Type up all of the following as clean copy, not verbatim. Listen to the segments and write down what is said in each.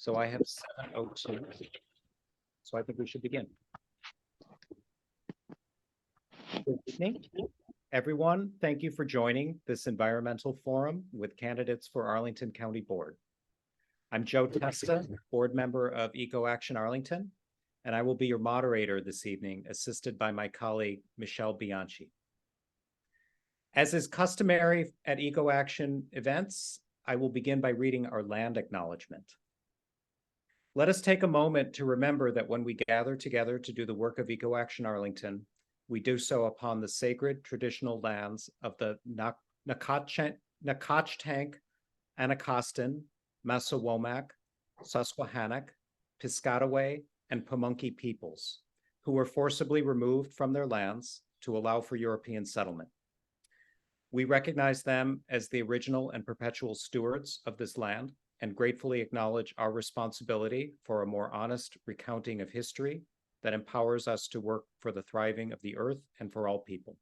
So I have 7:02. So I think we should begin. Good evening, everyone. Thank you for joining this environmental forum with candidates for Arlington County Board. I'm Joe Testa, board member of EcoAction Arlington, and I will be your moderator this evening, assisted by my colleague, Michelle Bianchi. As is customary at EcoAction events, I will begin by reading our land acknowledgement. Let us take a moment to remember that when we gather together to do the work of EcoAction Arlington, we do so upon the sacred traditional lands of the Nacotchtank, Anacostan, Massawomack, Susquehannock, Piscataway, and Pamunkey peoples, who were forcibly removed from their lands to allow for European settlement. We recognize them as the original and perpetual stewards of this land and gratefully acknowledge our responsibility for a more honest recounting of history that empowers us to work for the thriving of the earth and for all people.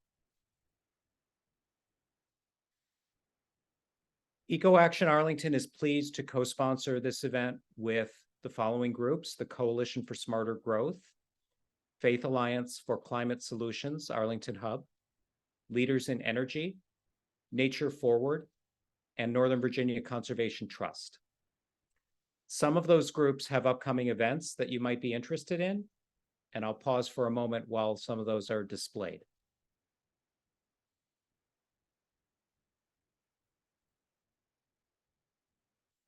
EcoAction Arlington is pleased to co-sponsor this event with the following groups: the Coalition for Smarter Growth, Faith Alliance for Climate Solutions Arlington Hub, Leaders in Energy, Nature Forward, and Northern Virginia Conservation Trust. Some of those groups have upcoming events that you might be interested in, and I'll pause for a moment while some of those are displayed.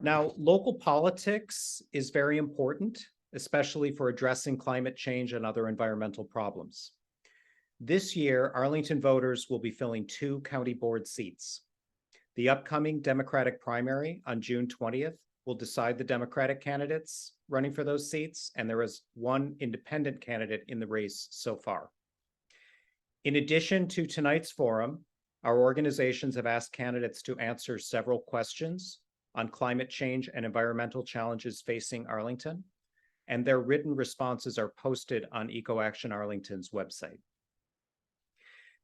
Now, local politics is very important, especially for addressing climate change and other environmental problems. This year, Arlington voters will be filling 2 county board seats. The upcoming Democratic primary on June 20th will decide the Democratic candidates running for those seats, and there is 1 independent candidate in the race so far. In addition to tonight's forum, our organizations have asked candidates to answer several questions on climate change and environmental challenges facing Arlington, and their written responses are posted on EcoAction Arlington's website.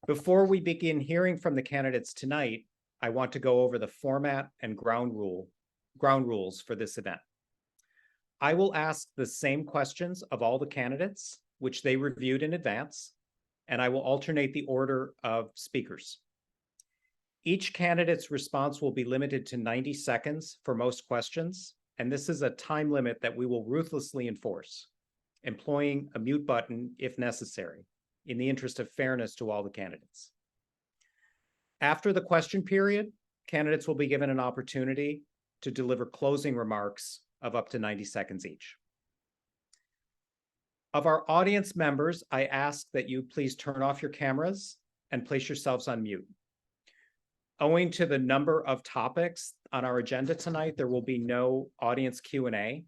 Before we begin hearing from the candidates tonight, I want to go over the format and ground rules for this event. I will ask the same questions of all the candidates, which they reviewed in advance, and I will alternate the order of speakers. Each candidate's response will be limited to 90 seconds for most questions, and this is a time limit that we will ruthlessly enforce, employing a mute button if necessary, in the interest of fairness to all the candidates. After the question period, candidates will be given an opportunity to deliver closing remarks of up to 90 seconds each. Of our audience members, I ask that you please turn off your cameras and place yourselves on mute. Owing to the number of topics on our agenda tonight, there will be no audience Q&A.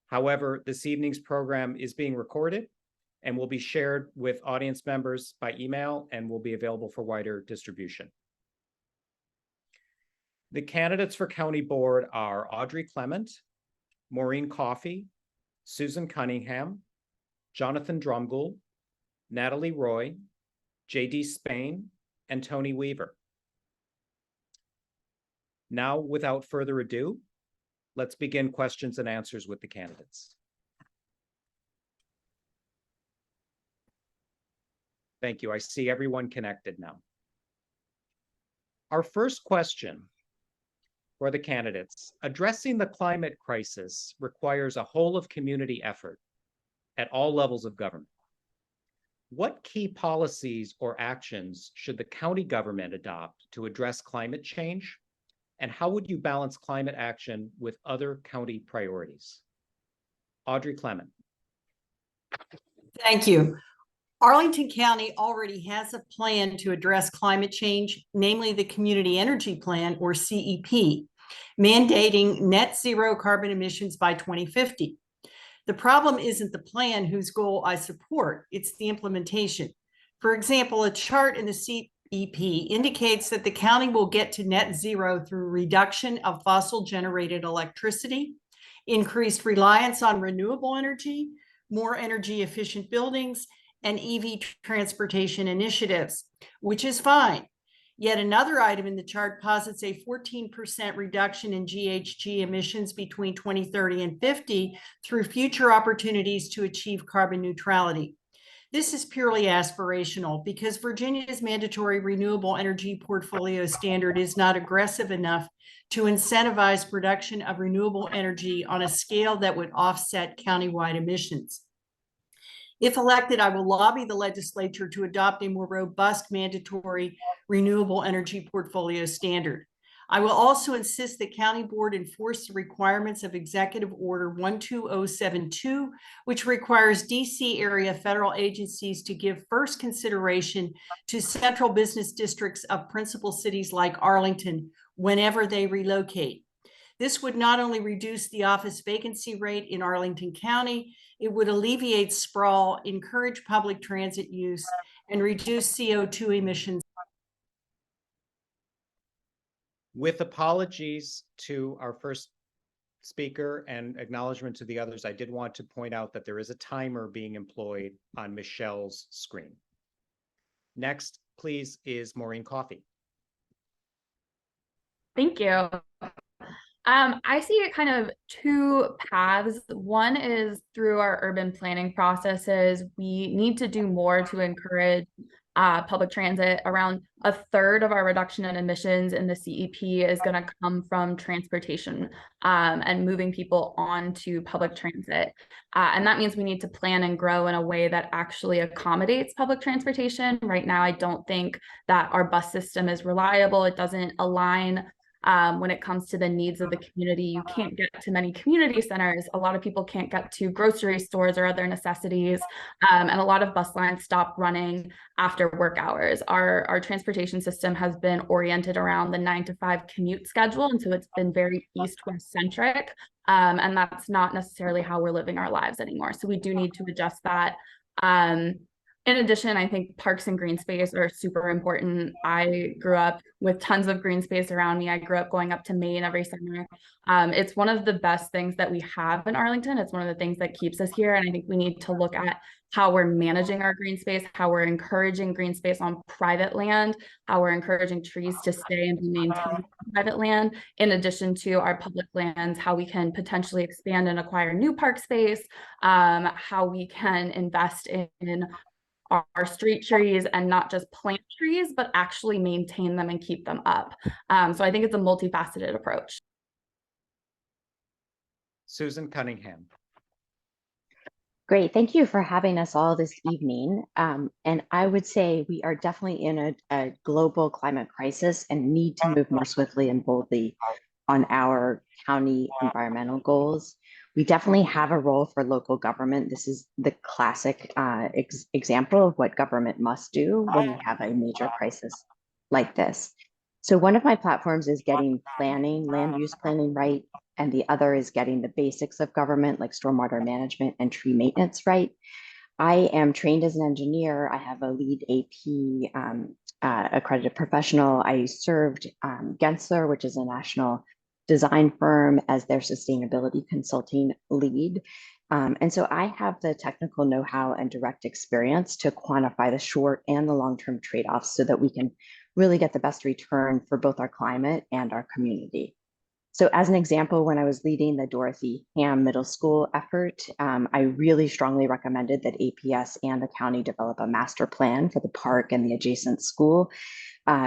However, this evening's program is being recorded and will be shared with audience members by email and will be available for wider distribution. The candidates for County Board are Audrey Clement, Maureen Coffey, Susan Cunningham, Jonathan Drumgold, Natalie Roy, J.D. Spain, and Tony Weaver. Now, without further ado, let's begin questions and answers with the candidates. Thank you. I see everyone connected now. Our first question for the candidates: addressing the climate crisis requires a whole of community effort at all levels of government. What key policies or actions should the county government adopt to address climate change? And how would you balance climate action with other county priorities? Audrey Clement. Thank you. Arlington County already has a plan to address climate change, namely the Community Energy Plan, or CEP, mandating net zero carbon emissions by 2050. The problem isn't the plan, whose goal I support, it's the implementation. For example, a chart in the CEP indicates that the county will get to net zero through reduction of fossil-generated electricity, increased reliance on renewable energy, more energy-efficient buildings, and EV transportation initiatives, which is fine. Yet another item in the chart posits a 14% reduction in GHG emissions between 2030 and 50 through future opportunities to achieve carbon neutrality. This is purely aspirational because Virginia's mandatory renewable energy portfolio standard is not aggressive enough to incentivize production of renewable energy on a scale that would offset countywide emissions. If elected, I will lobby the legislature to adopt a more robust mandatory renewable energy portfolio standard. I will also insist that County Board enforce the requirements of Executive Order 12072, which requires DC area federal agencies to give first consideration to central business districts of principal cities like Arlington whenever they relocate. This would not only reduce the office vacancy rate in Arlington County, it would alleviate sprawl, encourage public transit use, and reduce CO2 emissions. With apologies to our first speaker and acknowledgement to the others, I did want to point out that there is a timer being employed on Michelle's screen. Next, please, is Maureen Coffey. Thank you. I see kind of two paths. One is through our urban planning processes. We need to do more to encourage public transit. Around a third of our reduction in emissions in the CEP is going to come from transportation and moving people onto public transit. And that means we need to plan and grow in a way that actually accommodates public transportation. Right now, I don't think that our bus system is reliable. It doesn't align when it comes to the needs of the community. You can't get to many community centers. A lot of people can't get to grocery stores or other necessities. And a lot of bus lines stop running after work hours. Our transportation system has been oriented around the 9 to 5 commute schedule. And so it's been very east-west centric. And that's not necessarily how we're living our lives anymore. So we do need to adjust that. In addition, I think parks and green space are super important. I grew up with tons of green space around me. I grew up going up to Maine every summer. It's one of the best things that we have in Arlington. It's one of the things that keeps us here. And I think we need to look at how we're managing our green space, how we're encouraging green space on private land, how we're encouraging trees to stay and be maintained on private land, in addition to our public lands, how we can potentially expand and acquire new park space, how we can invest in our street trees and not just plant trees, but actually maintain them and keep them up. So I think it's a multifaceted approach. Susan Cunningham. Great. Thank you for having us all this evening. And I would say we are definitely in a global climate crisis and need to move more swiftly and boldly on our county environmental goals. We definitely have a role for local government. This is the classic example of what government must do when we have a major crisis like this. So one of my platforms is getting planning, land use planning right, and the other is getting the basics of government like stormwater management and tree maintenance right. I am trained as an engineer. I have a lead AP accredited professional. I served Gensler, which is a national design firm, as their sustainability consulting lead. And so I have the technical know-how and direct experience to quantify the short and the long-term trade-offs so that we can really get the best return for both our climate and our community. So as an example, when I was leading the Dorothy Ham Middle School effort, I really strongly recommended that APS and the county develop a master plan for the park and the adjacent school,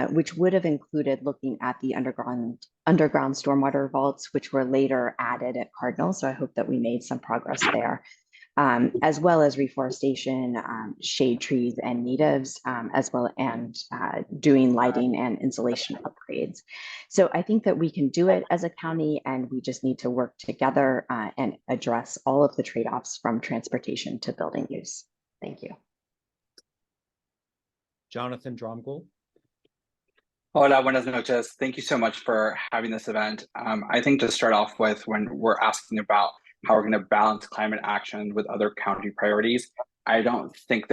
which would have included looking at the underground stormwater vaults, which were later added at Cardinal. So I hope that we made some progress there, as well as reforestation, shade trees and natives, as well, and doing lighting and insulation upgrades. So I think that we can do it as a county, and we just need to work together and address all of the trade-offs from transportation to building use. Thank you. Jonathan Dromgold. Hola, buenas noches. Thank you so much for having this event. I think to start off with, when we're asking about how we're going to balance climate action with other county priorities, I don't think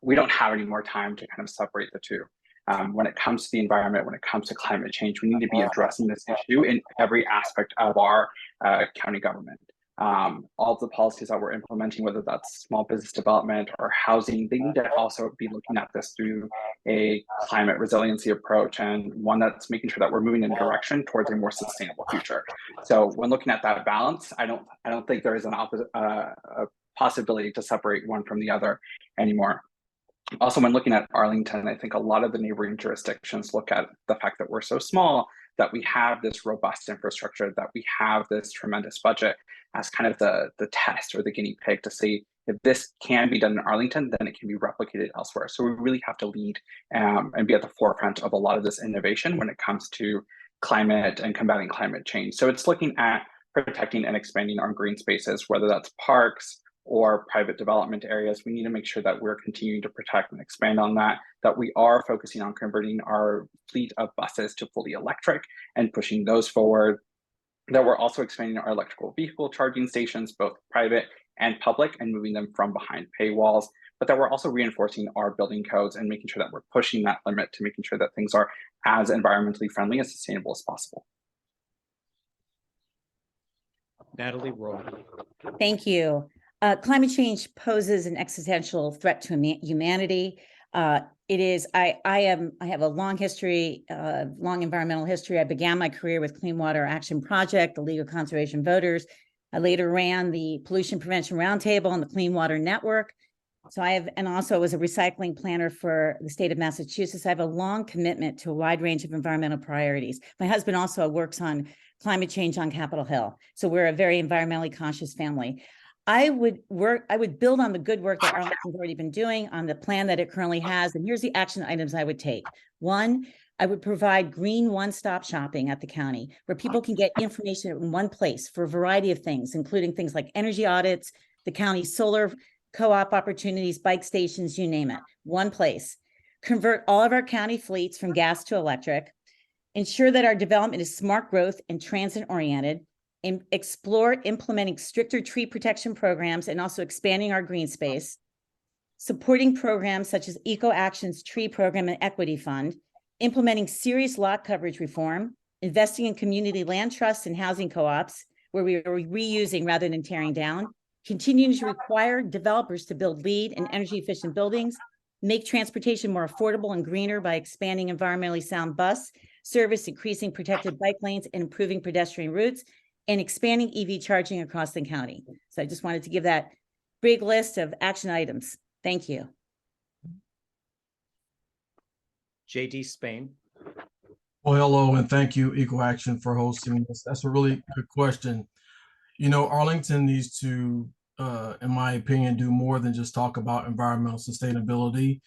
we don't have any more time to kind of separate the two. When it comes to the environment, when it comes to climate change, we need to be addressing this issue in every aspect of our county government. all of the policies that we're implementing, whether that's small business development or housing, they need to also be looking at this through a climate resiliency approach, and one that's making sure that we're moving in a direction towards a more sustainable future. So when looking at that balance, I don't think there is a possibility to separate one from the other anymore. Also, when looking at Arlington, I think a lot of the neighboring jurisdictions look at the fact that we're so small, that we have this robust infrastructure, that we have this tremendous budget as kind of the test or the guinea pig to see if this can be done in Arlington, then it can be replicated elsewhere. So we really have to lead and be at the forefront of a lot of this innovation when it comes to climate and combating climate change. So it's looking at protecting and expanding our green spaces, whether that's parks or private development areas. We need to make sure that we're continuing to protect and expand on that, that we are focusing on converting our fleet of buses to fully electric and pushing those forward, that we're also expanding our electrical vehicle charging stations, both private and public, and moving them from behind paywalls, but that we're also reinforcing our building codes and making sure that we're pushing that limit to making sure that things are as environmentally friendly and sustainable as possible. Natalie Roy. Thank you. Climate change poses an existential threat to humanity. I have a long history, long environmental history. I began my career with Clean Water Action Project, the League of Conservation Voters. I later ran the Pollution Prevention Roundtable and the Clean Water Network. And also was a recycling planner for the state of Massachusetts. I have a long commitment to a wide range of environmental priorities. My husband also works on climate change on Capitol Hill. So we're a very environmentally conscious family. I would build on the good work that Arlington's already been doing on the plan that it currently has. And here's the action items I would take. One, I would provide green one-stop shopping at the county where people can get information in one place for a variety of things, including things like energy audits, the county's solar co-op opportunities, bike stations, you name it, one place. Convert all of our county fleets from gas to electric. Ensure that our development is smart growth and transit-oriented. And explore implementing stricter tree protection programs and also expanding our green space, supporting programs such as EcoAction's tree program and equity fund, implementing serious lot coverage reform, investing in community land trusts and housing co-ops where we are reusing rather than tearing down, continuing to require developers to build LEED and energy efficient buildings, make transportation more affordable and greener by expanding environmentally sound bus service, increasing protected bike lanes and improving pedestrian routes, and expanding EV charging across the county. So I just wanted to give that big list of action items. Thank you. JD Spain. Well, hello, and thank you, EcoAction, for hosting this. That's a really good question. You know, Arlington needs to, in my opinion, do more than just talk about environmental sustainability,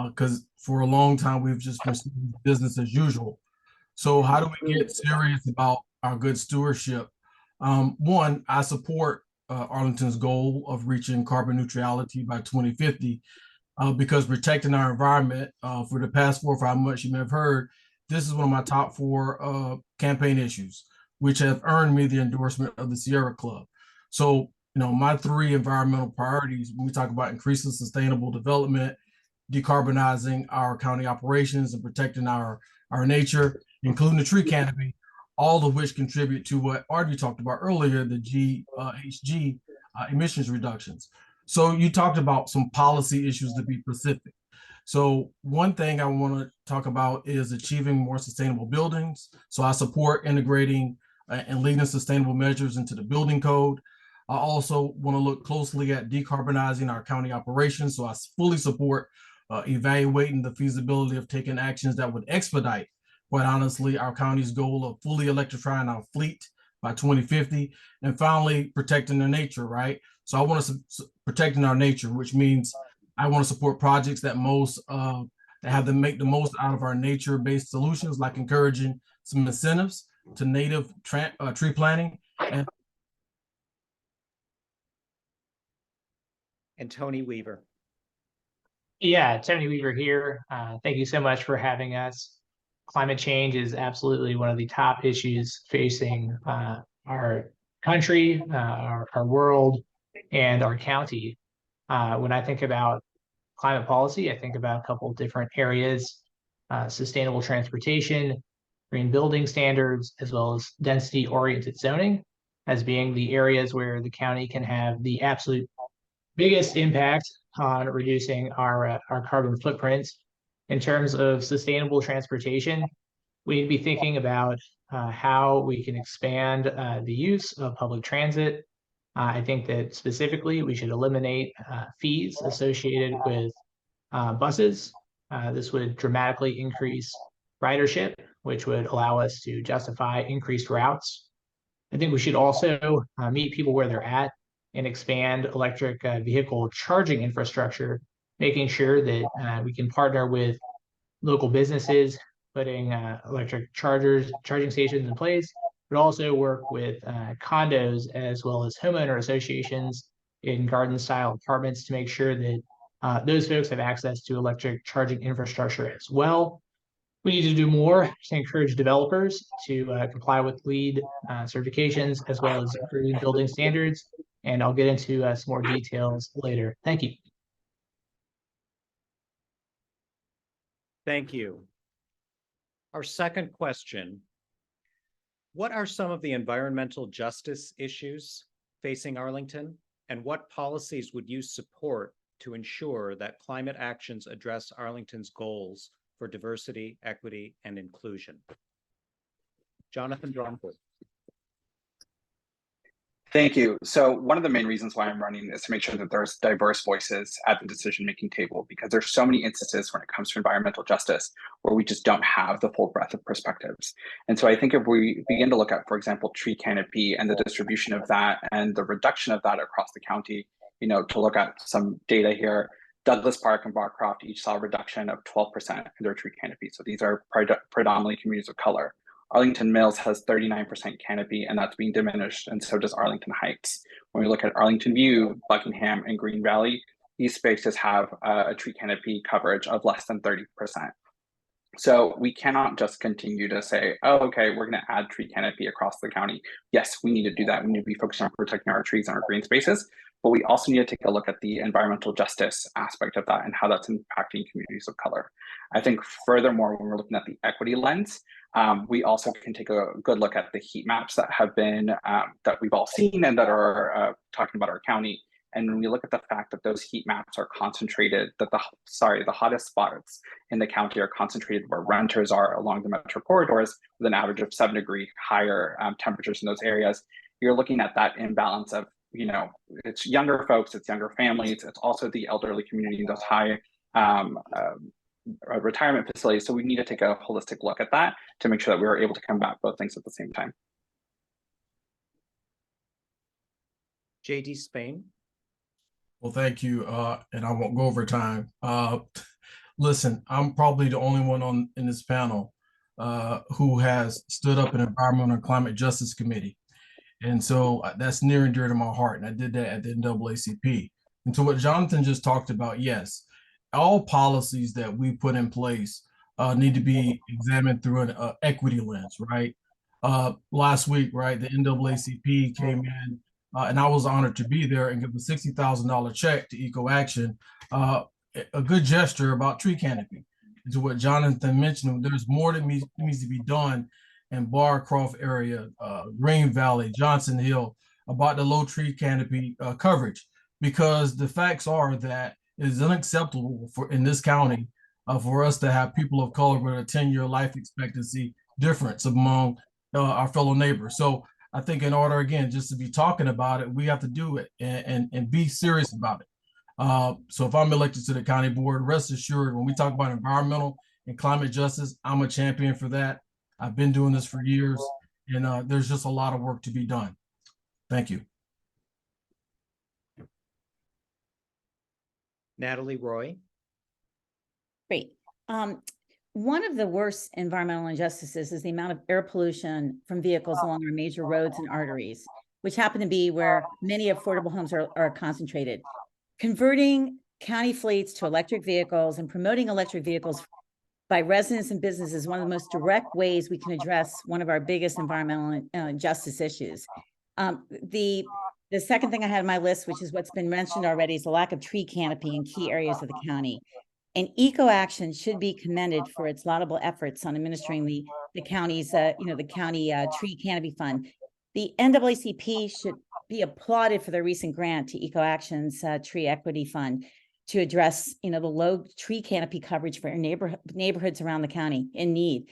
because for a long time, we've just been business as usual. So how do we get serious about our good stewardship? One, I support Arlington's goal of reaching carbon neutrality by 2050 because protecting our environment for the past 4 or 5 months, you may have heard, this is one of my top 4 campaign issues, which have earned me the endorsement of the Sierra Club. So, you know, my 3 environmental priorities, when we talk about increasing sustainable development, decarbonizing our county operations and protecting our nature, including the tree canopy, all of which contribute to what Audrey talked about earlier, the GHG emissions reductions. So you talked about some policy issues to be specific. So one thing I want to talk about is achieving more sustainable buildings. So I support integrating and leading sustainable measures into the building code. I also want to look closely at decarbonizing our county operations. So I fully support evaluating the feasibility of taking actions that would expedite, quite honestly, our county's goal of fully electrifying our fleet by 2050. And finally, protecting the nature, right? So I want to protecting our nature, which means I want to support projects that have them make the most out of our nature-based solutions, like encouraging some incentives to native tree planting. And Tony Weaver. Yeah, Tony Weaver here. Thank you so much for having us. Climate change is absolutely one of the top issues facing our country, our world, and our county. When I think about climate policy, I think about a couple of different areas: sustainable transportation, green building standards, as well as density-oriented zoning. as being the areas where the county can have the absolute biggest impact on reducing our carbon footprints. In terms of sustainable transportation, we need to be thinking about how we can expand the use of public transit. I think that specifically we should eliminate fees associated with buses. This would dramatically increase ridership, which would allow us to justify increased routes. I think we should also meet people where they're at and expand electric vehicle charging infrastructure, making sure that we can partner with local businesses, putting electric charging stations in place, but also work with condos as well as homeowner associations in garden style apartments to make sure that those folks have access to electric charging infrastructure as well. We need to do more to encourage developers to comply with LEED certifications as well as green building standards. And I'll get into some more details later. Thank you. Thank you. Our second question: what are some of the environmental justice issues facing Arlington, and what policies would you support to ensure that climate actions address Arlington's goals for diversity, equity, and inclusion? Jonathan Drumford. Thank you. So one of the main reasons why I'm running is to make sure that there's diverse voices at the decision-making table, because there's so many instances when it comes to environmental justice where we just don't have the full breadth of perspectives. And so I think if we begin to look at, for example, tree canopy and the distribution of that and the reduction of that across the county, to look at some data here, Douglas Park and Barcroft each saw a reduction of 12% in their tree canopy. So these are predominantly communities of color. Arlington Mills has 39% canopy, and that's being diminished, and so does Arlington Heights. When we look at Arlington View, Buckingham, and Green Valley, these spaces have a tree canopy coverage of less than 30%. So we cannot just continue to say, oh, okay, we're going to add tree canopy across the county. Yes, we need to do that. We need to be focused on protecting our trees and our green spaces, but we also need to take a look at the environmental justice aspect of that and how that's impacting communities of color. I think furthermore, when we're looking at the equity lens, we also can take a good look at the heat maps that have been, that we've all seen and that are talking about our county. And when we look at the fact that those heat maps are concentrated, that the hottest spots in the county are concentrated where renters are along the metro corridors with an average of 7-degree higher temperatures in those areas, you're looking at that imbalance of, it's younger folks, it's younger families, it's also the elderly community in those high retirement facilities. So we need to take a holistic look at that to make sure that we're able to combat both things at the same time. JD Spain. Well, thank you, and I won't go over time. Listen, I'm probably the only one in this panel who has stood up an Environmental and Climate Justice Committee. And so that's near and dear to my heart, and I did that at the NAACP. And so what Jonathan just talked about, yes, all policies that we put in place need to be examined through an equity lens, right? Last week, right, the NAACP came in, and I was honored to be there and give a $60,000 check to EcoAction, a good gesture about tree canopy. And to what Jonathan mentioned, there's more that needs to be done in Barcroft area, Green Valley, Johnson Hill, about the low tree canopy coverage, because the facts are that it is unacceptable in this county for us to have people of color with a 10-year life expectancy difference among our fellow neighbors. So I think in order, again, just to be talking about it, we have to do it and be serious about it. So if I'm elected to the county board, rest assured, when we talk about environmental and climate justice, I'm a champion for that. I've been doing this for years, and there's just a lot of work to be done. Thank you. Natalie Roy. Great. One of the worst environmental injustices is the amount of air pollution from vehicles along our major roads and arteries, which happen to be where many affordable homes are concentrated. Converting county fleets to electric vehicles and promoting electric vehicles by residents and businesses is one of the most direct ways we can address one of our biggest environmental justice issues. The second thing I had on my list, which is what's been mentioned already, is the lack of tree canopy in key areas of the county. And EcoAction should be commended for its laudable efforts on administering the county's, the county tree canopy fund. The NAACP should be applauded for their recent grant to EcoAction's Tree Equity Fund to address, the low tree canopy coverage for neighborhoods around the county in need.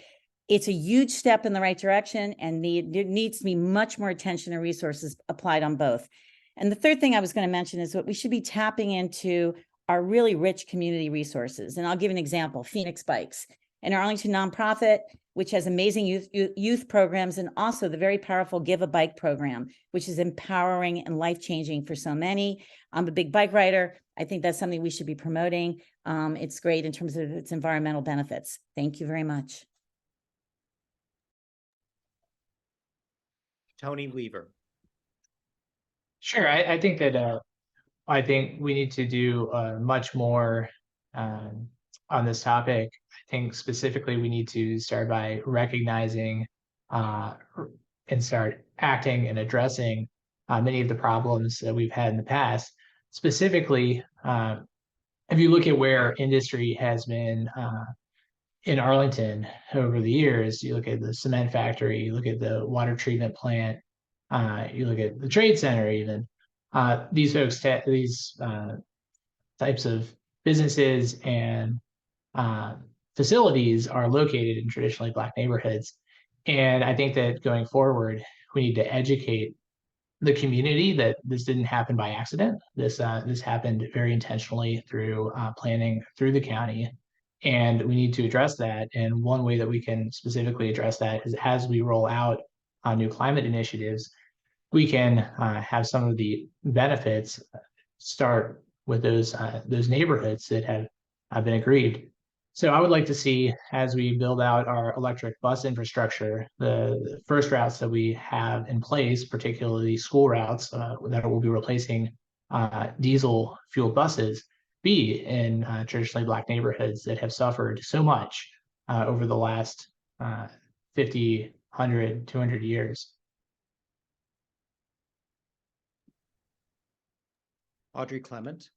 It's a huge step in the right direction, and there needs to be much more attention and resources applied on both. And the third thing I was going to mention is what we should be tapping into our really rich community resources. And I'll give an example: Phoenix Bikes, an Arlington nonprofit, which has amazing youth programs, and also the very powerful Give a Bike program, which is empowering and life-changing for so many. I'm a big bike rider. I think that's something we should be promoting. It's great in terms of its environmental benefits. Thank you very much. Tony Weaver. Sure, I think that I think we need to do much more on this topic. I think specifically we need to start by recognizing and start acting and addressing many of the problems that we've had in the past. Specifically, if you look at where industry has been in Arlington over the years, you look at the cement factory, you look at the water treatment plant, you look at the trade center even. These folks, these types of businesses and facilities are located in traditionally Black neighborhoods. And I think that going forward, we need to educate the community that this didn't happen by accident. This happened very intentionally through planning through the county. And we need to address that. And one way that we can specifically address that is as we roll out new climate initiatives, we can have some of the benefits start with those neighborhoods that have been aggrieved. So I would like to see, as we build out our electric bus infrastructure, the first routes that we have in place, particularly school routes that will be replacing diesel fueled buses, be in traditionally Black neighborhoods that have suffered so much over the last 50, 100, 200 years. Audrey Clement.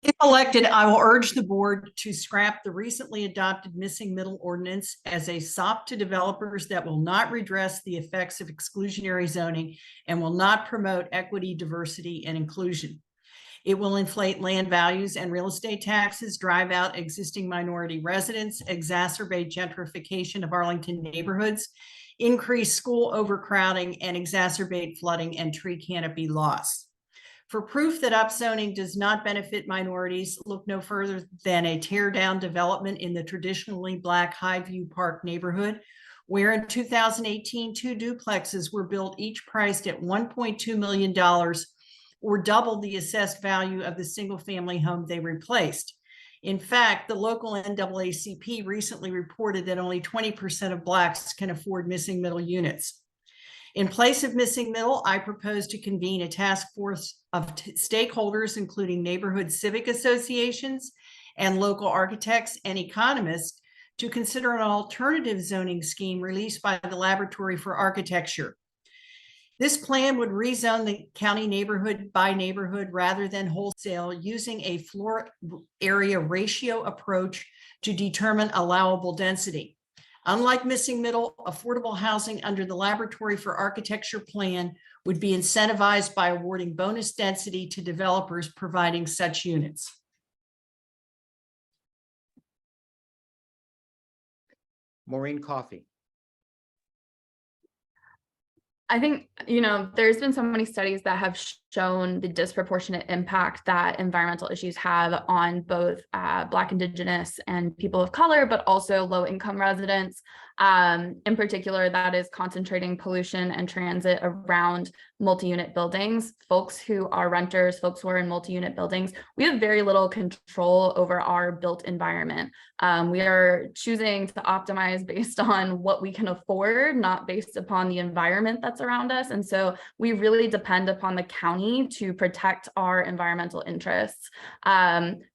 If elected, I will urge the board to scrap the recently adopted missing middle ordinance as a sop to developers that will not redress the effects of exclusionary zoning and will not promote equity, diversity, and inclusion. It will inflate land values and real estate taxes, drive out existing minority residents, exacerbate gentrification of Arlington neighborhoods, increase school overcrowding, and exacerbate flooding and tree canopy loss. For proof that upzoning does not benefit minorities, look no further than a tear-down development in the traditionally Black Highview Park neighborhood, where in 2018, 2 duplexes were built, each priced at $1.2 million, or double the assessed value of the single-family home they replaced. In fact, the local NAACP recently reported that only 20% of Blacks can afford missing middle units. In place of missing middle, I propose to convene a task force of stakeholders, including neighborhood civic associations and local architects and economists, to consider an alternative zoning scheme released by the Laboratory for Architecture. This plan would rezone the county neighborhood by neighborhood rather than wholesale, using a floor area ratio approach to determine allowable density. Unlike missing middle, affordable housing under the Laboratory for Architecture plan would be incentivized by awarding bonus density to developers providing such units. Maureen Coffey. I think, there's been so many studies that have shown the disproportionate impact that environmental issues have on both Black, Indigenous, and people of color, but also low-income residents. In particular, that is concentrating pollution and transit around multi-unit buildings. Folks who are renters, folks who are in multi-unit buildings, we have very little control over our built environment. We are choosing to optimize based on what we can afford, not based upon the environment that's around us. And so we really depend upon the county to protect our environmental interests.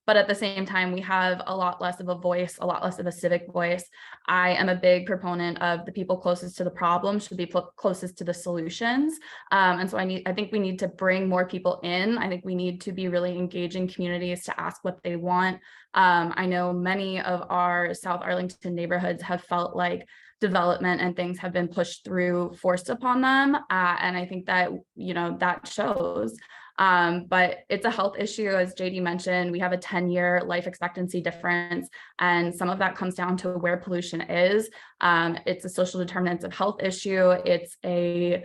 But at the same time, we have a lot less of a voice, a lot less of a civic voice. I am a big proponent of the people closest to the problem should be closest to the solutions. And so I think we need to bring more people in. I think we need to be really engaging communities to ask what they want. I know many of our South Arlington neighborhoods have felt like development and things have been pushed through, forced upon them. And I think that, that shows. But it's a health issue, as JD mentioned. We have a 10-year life expectancy difference, and some of that comes down to where pollution is. It's a social determinants of health issue. It's a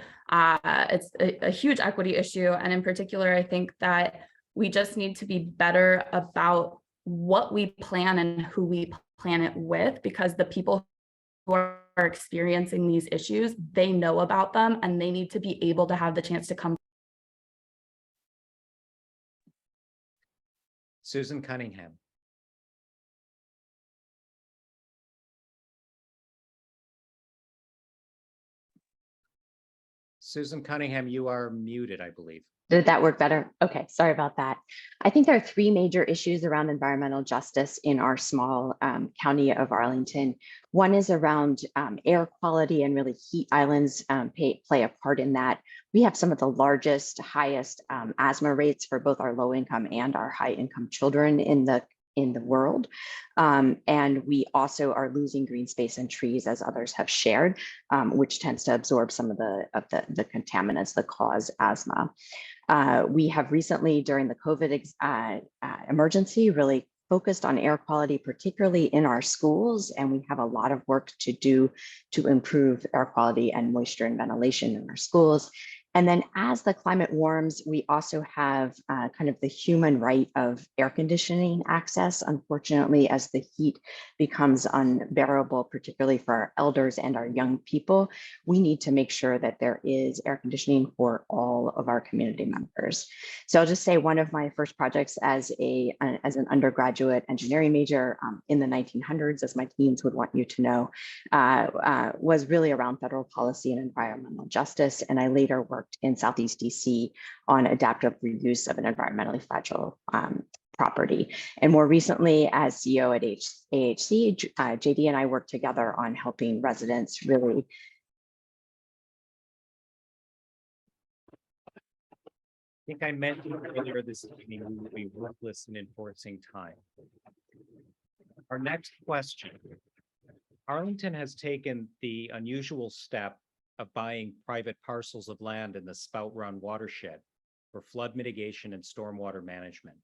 huge equity issue, and in particular, I think that we just need to be better about what we plan and who we plan it with, because the people who are experiencing these issues, they know about them, and they need to be able to have the chance to come. Susan Cunningham. Susan Cunningham, you are muted, I believe. Did that work better? Okay, sorry about that. I think there are three major issues around environmental justice in our small county of Arlington. One is around air quality, and really heat islands play a part in that. We have some of the largest, highest asthma rates for both our low income and our high income children in the world. And we also are losing green space and trees, as others have shared, which tends to absorb some of the contaminants that cause asthma. We have recently, during the COVID emergency, really focused on air quality, particularly in our schools, and we have a lot of work to do to improve air quality and moisture and ventilation in our schools. And then as the climate warms, we also have kind of the human right of air conditioning access. Unfortunately, as the heat becomes unbearable, particularly for our elders and our young people, we need to make sure that there is air conditioning for all of our community members. So I'll just say one of my first projects as an undergraduate engineering major in the 1900s, as my teens would want you to know, was really around federal policy and environmental justice. And I later worked in Southeast DC on adaptive reuse of an environmentally fragile property. And more recently, as CEO at AHC, JD and I worked together on helping residents really. I think I mentioned earlier this evening we will be ruthless in enforcing time. Our next question. Arlington has taken the unusual step of buying private parcels of land in the Spout Run watershed for flood mitigation and stormwater management.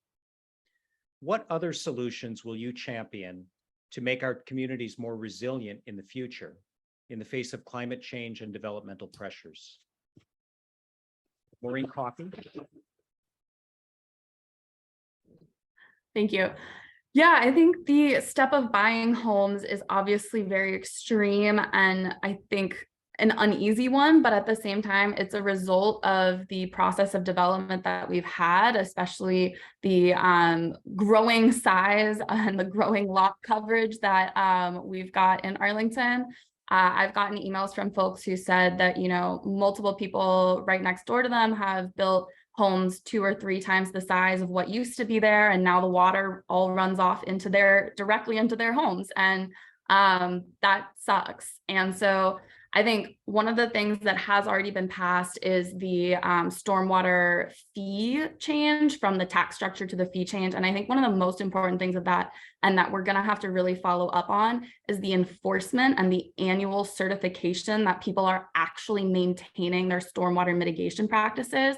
What other solutions will you champion to make our communities more resilient in the future in the face of climate change and developmental pressures? Maureen Coffey. Thank you. Yeah, I think the step of buying homes is obviously very extreme, and I think an uneasy one, but at the same time, it's a result of the process of development that we've had, especially the growing size and the growing lot coverage that we've got in Arlington. I've gotten emails from folks who said that, multiple people right next door to them have built homes 2 or 3 times the size of what used to be there, and now the water all runs off directly into their homes, and that sucks. And so I think one of the things that has already been passed is the stormwater fee change from the tax structure to the fee change. And I think one of the most important things of that, and that we're going to have to really follow up on, is the enforcement and the annual certification that people are actually maintaining their stormwater mitigation practices.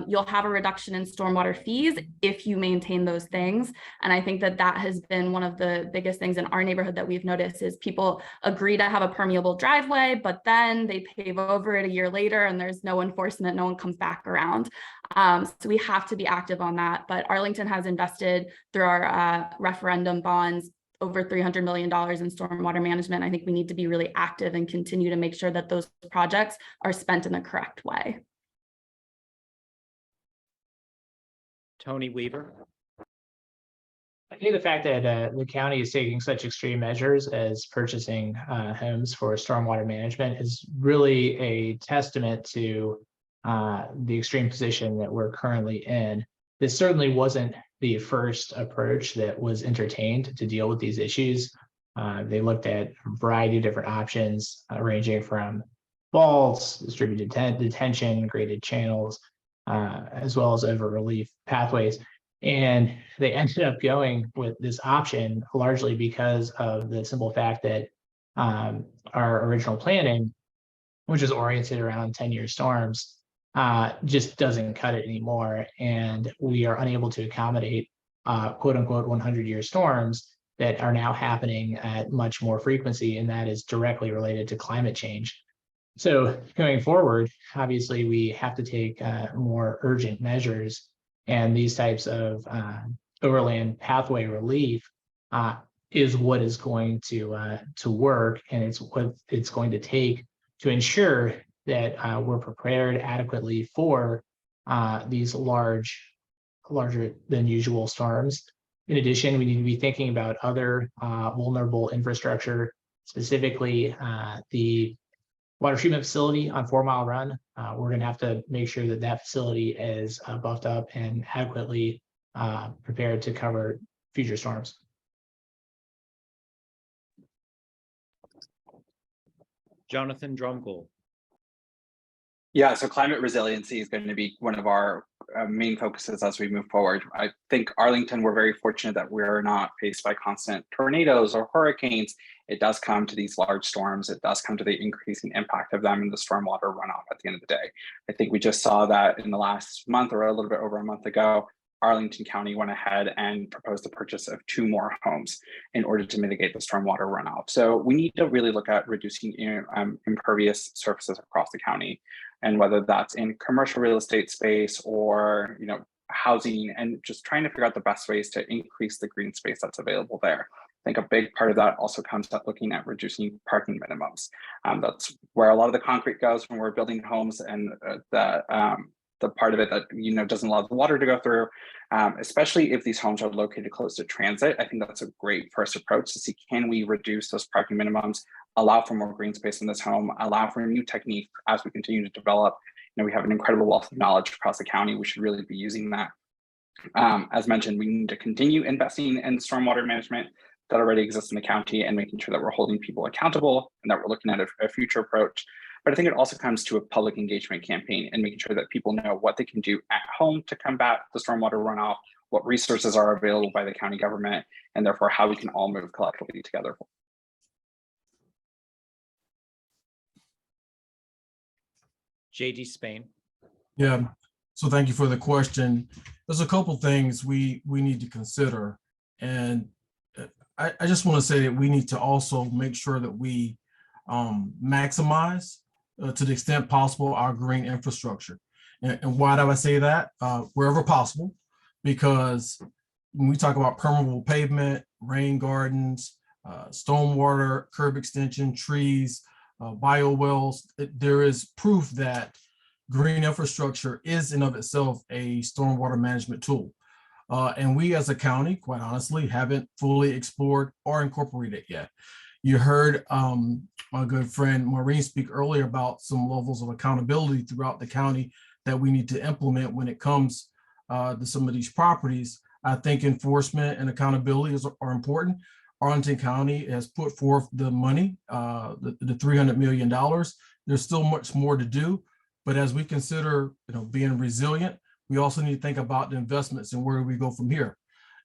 You'll have a reduction in stormwater fees if you maintain those things. And I think that that has been one of the biggest things in our neighborhood that we've noticed is people agree to have a permeable driveway, but then they pave over it a year later and there's no enforcement, no one comes back around. So we have to be active on that. But Arlington has invested through our referendum bonds over $300 million in stormwater management. I think we need to be really active and continue to make sure that those projects are spent in the correct way. Tony Weaver. I think the fact that the county is taking such extreme measures as purchasing homes for stormwater management is really a testament to the extreme position that we're currently in. This certainly wasn't the first approach that was entertained to deal with these issues. They looked at a variety of different options, ranging from vaults, distributed detention, graded channels, as well as over relief pathways. And they ended up going with this option largely because of the simple fact that our original planning, which is oriented around 10-year storms, just doesn't cut it anymore. And we are unable to accommodate quote unquote 100-year storms that are now happening at much more frequency, and that is directly related to climate change. So going forward, obviously we have to take more urgent measures, and these types of overland pathway relief is what is going to work, and it's what it's going to take to ensure that we're prepared adequately for these larger than usual storms. In addition, we need to be thinking about other vulnerable infrastructure, specifically the water treatment facility on 4 Mile Run. We're going to have to make sure that that facility is buffed up and adequately prepared to cover future storms. Jonathan Drumgold. Yeah, so climate resiliency is going to be one of our main focuses as we move forward. I think Arlington, we're very fortunate that we are not faced by constant tornadoes or hurricanes. It does come to these large storms. It does come to the increasing impact of them in the stormwater runoff at the end of the day. I think we just saw that in the last month, or a little bit over a month ago, Arlington County went ahead and proposed the purchase of 2 more homes in order to mitigate the stormwater runoff. So we need to really look at reducing impervious surfaces across the county, and whether that's in commercial real estate space or housing, and just trying to figure out the best ways to increase the green space that's available there. I think a big part of that also comes at looking at reducing parking minimums. That's where a lot of the concrete goes when we're building homes, and the part of it that doesn't allow the water to go through, especially if these homes are located close to transit. I think that's a great first approach to see, can we reduce those parking minimums, allow for more green space in this home, allow for new techniques as we continue to develop. We have an incredible wealth of knowledge across the county. We should really be using that. As mentioned, we need to continue investing in stormwater management that already exists in the county, and making sure that we're holding people accountable and that we're looking at a future approach. But I think it also comes to a public engagement campaign and making sure that people know what they can do at home to combat the stormwater runoff, what resources are available by the county government, and therefore how we can all move collectively together. JD Spain. Yeah, so thank you for the question. There's a couple things we need to consider. And I just want to say that we need to also make sure that we maximize to the extent possible our green infrastructure. And why do I say that? Wherever possible, because when we talk about permeable pavement, rain gardens, stormwater, curb extension, trees, bio wells, there is proof that green infrastructure is in of itself a stormwater management tool. And we as a county, quite honestly, haven't fully explored or incorporated it yet. You heard my good friend Maureen speak earlier about some levels of accountability throughout the county that we need to implement when it comes to some of these properties. I think enforcement and accountability are important. Arlington County has put forth the money, the $300 million. There's still much more to do, but as we consider, being resilient, we also need to think about the investments and where we go from here.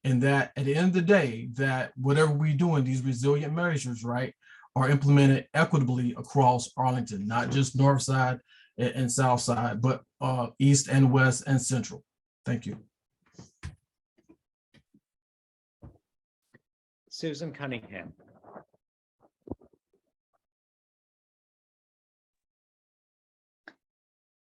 And that at the end of the day, that whatever we do in these resilient measures, right, are implemented equitably across Arlington, not just north side and south side, but east and west and central. Thank you. Susan Cunningham.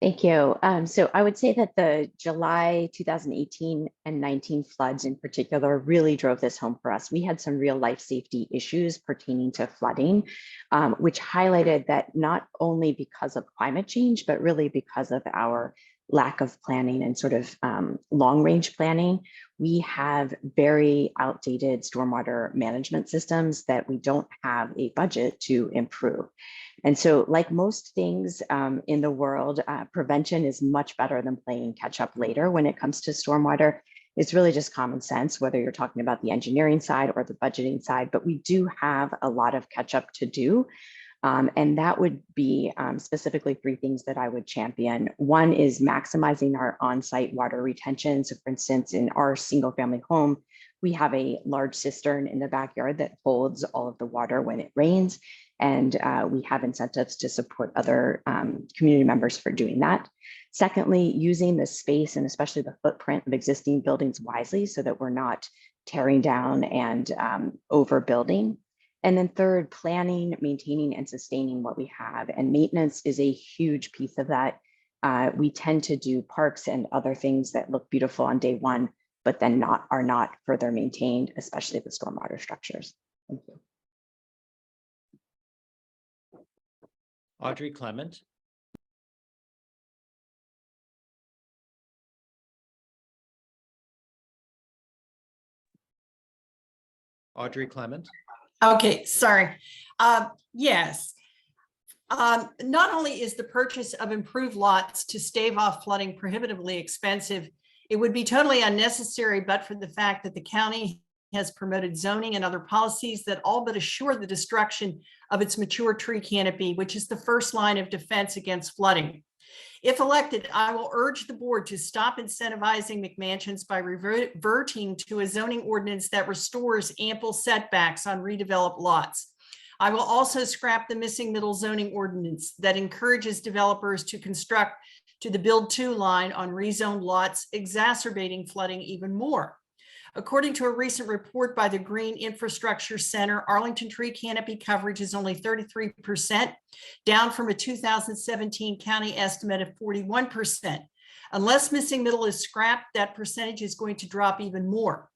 Thank you. So I would say that the July 2018 and 19 floods in particular really drove this home for us. We had some real life safety issues pertaining to flooding, which highlighted that not only because of climate change, but really because of our lack of planning and sort of long range planning, we have very outdated stormwater management systems that we don't have a budget to improve. And so like most things in the world, prevention is much better than playing catch up later when it comes to stormwater. It's really just common sense, whether you're talking about the engineering side or the budgeting side, but we do have a lot of catch up to do. And that would be specifically three things that I would champion. One is maximizing our on-site water retention. So for instance, in our single family home, we have a large cistern in the backyard that holds all of the water when it rains. And we have incentives to support other community members for doing that. Secondly, using the space and especially the footprint of existing buildings wisely so that we're not tearing down and overbuilding. And then third, planning, maintaining, and sustaining what we have. And maintenance is a huge piece of that. We tend to do parks and other things that look beautiful on day one, but then are not further maintained, especially the stormwater structures. Thank you. Audrey Clement. Audrey Clement. Okay, sorry. Yes. Not only is the purchase of improved lots to stave off flooding prohibitively expensive, it would be totally unnecessary but for the fact that the county has promoted zoning and other policies that all but assure the destruction of its mature tree canopy, which is the first line of defense against flooding. If elected, I will urge the board to stop incentivizing McMansions by reverting to a zoning ordinance that restores ample setbacks on redeveloped lots. I will also scrap the missing middle zoning ordinance that encourages developers to construct to the build to line on rezoned lots, exacerbating flooding even more. According to a recent report by the Green Infrastructure Center, Arlington tree canopy coverage is only 33%, down from a 2017 county estimate of 41%. Unless missing middle is scrapped, that percentage is going to drop even more.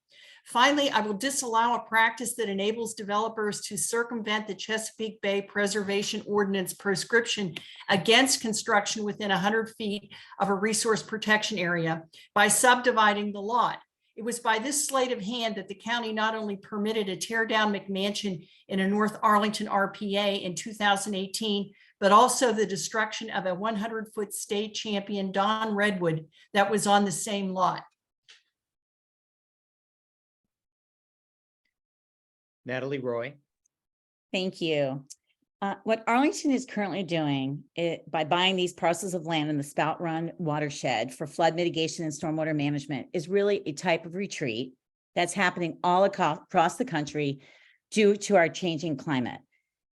Finally, I will disallow a practice that enables developers to circumvent the Chesapeake Bay Preservation Ordinance prescription against construction within 100 feet of a resource protection area by subdividing the lot. It was by this sleight of hand that the county not only permitted a tear down McMansion in a North Arlington RPA in 2018, but also the destruction of a 100-foot state champion Don Redwood that was on the same lot. Natalie Roy. Thank you. What Arlington is currently doing by buying these parcels of land in the Spout Run watershed for flood mitigation and stormwater management is really a type of retreat that's happening all across the country due to our changing climate.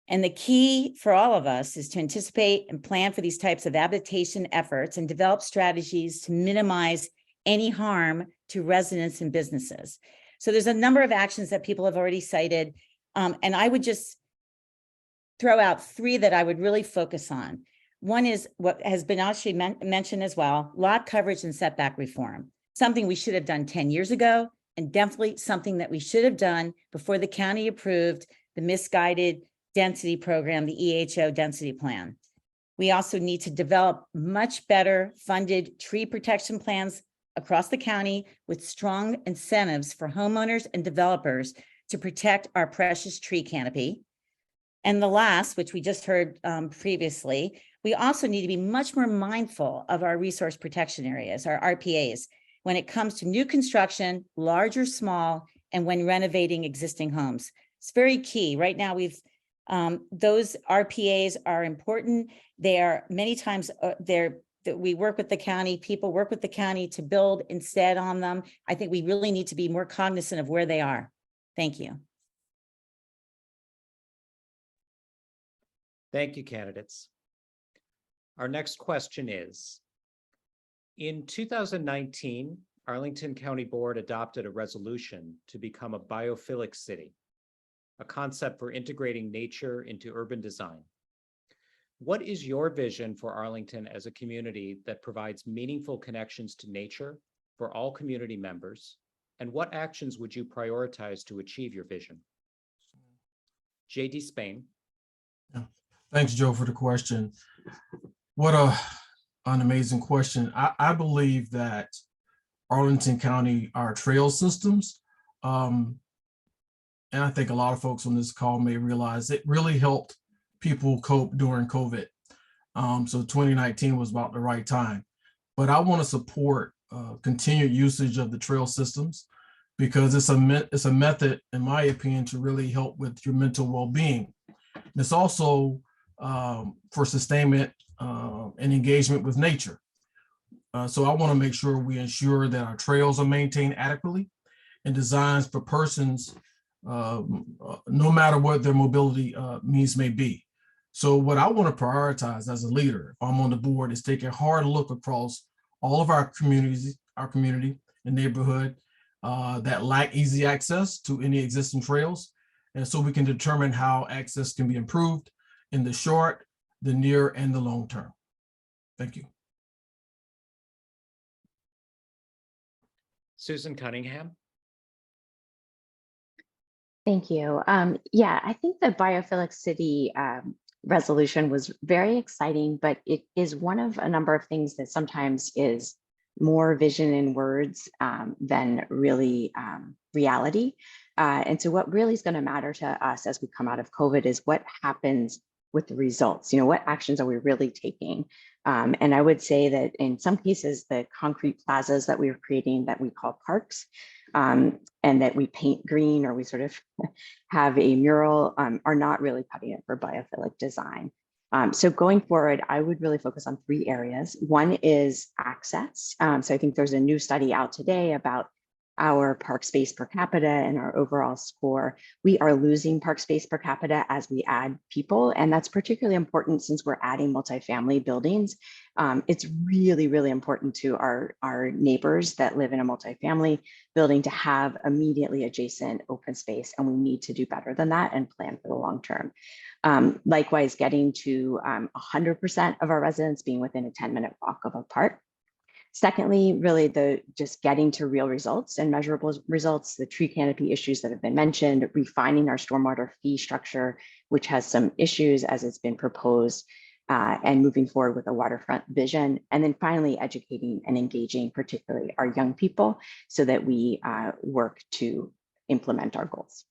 And the key for all of us is to anticipate and plan for these types of adaptation efforts and develop strategies to minimize any harm to residents and businesses. So there's a number of actions that people have already cited, and I would just throw out three that I would really focus on. One is what has been actually mentioned as well, lot coverage and setback reform, something we should have done 10 years ago, and definitely something that we should have done before the county approved the misguided density program, the EHO density plan. We also need to develop much better funded tree protection plans across the county with strong incentives for homeowners and developers to protect our precious tree canopy. And the last, which we just heard previously, we also need to be much more mindful of our resource protection areas, our RPAs, when it comes to new construction, large or small, and when renovating existing homes. It's very key. Right now, those RPAs are important. They are many times we work with the county, people work with the county to build instead on them. I think we really need to be more cognizant of where they are. Thank you. Thank you, candidates. Our next question is, in 2019, Arlington County Board adopted a resolution to become a biophilic city, a concept for integrating nature into urban design. What is your vision for Arlington as a community that provides meaningful connections to nature for all community members? And what actions would you prioritize to achieve your vision? J.D. Spain. Yeah. Thanks, Joe, for the question. What an amazing question. I believe that Arlington County, our trail systems, and I think a lot of folks on this call may realize it really helped people cope during COVID. So 2019 was about the right time. But I want to support continued usage of the trail systems because it's a method, in my opinion, to really help with your mental well-being. It's also for sustainment and engagement with nature. So I want to make sure we ensure that our trails are maintained adequately and designed for persons, no matter what their mobility means may be. So what I want to prioritize as a leader, if I'm on the board, is take a hard look across all of our communities, our community and neighborhood that lack easy access to any existing trails. And so we can determine how access can be improved in the short, the near, and the long term. Thank you. Susan Cunningham. Thank you. Yeah, I think the biophilic city resolution was very exciting, but it is one of a number of things that sometimes is more vision in words than really reality. And so what really is going to matter to us as we come out of COVID is what happens with the results. You know, what actions are we really taking? And I would say that in some cases, the concrete plazas that we are creating that we call parks and that we paint green or we sort of have a mural are not really cutting it for biophilic design. So going forward, I would really focus on 3 areas. One is access. So I think there's a new study out today about our park space per capita and our overall score. We are losing park space per capita as we add people. And that's particularly important since we're adding multifamily buildings. It's really, really important to our neighbors that live in a multifamily building to have immediately adjacent open space. And we need to do better than that and plan for the long term. Likewise, getting to 100% of our residents being within a 10-minute walk of a park. Secondly, really just getting to real results and measurable results, the tree canopy issues that have been mentioned, refining our stormwater fee structure, which has some issues as it's been proposed, and moving forward with a waterfront vision. And then finally, educating and engaging, particularly our young people, so that we work to implement our goals.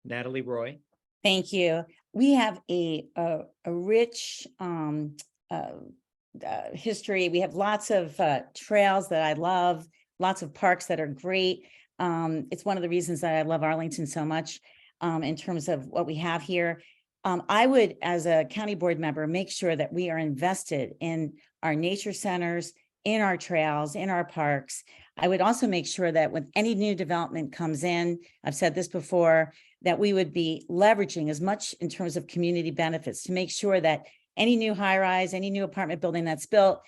Natalie Roy. Thank you. We have a rich history. We have lots of trails that I love, lots of parks that are great. It's one of the reasons that I love Arlington so much in terms of what we have here. I would, as a county board member, make sure that we are invested in our nature centers, in our trails, in our parks. I would also make sure that when any new development comes in, I've said this before, that we would be leveraging as much in terms of community benefits to make sure that any new high rise, any new apartment building that's built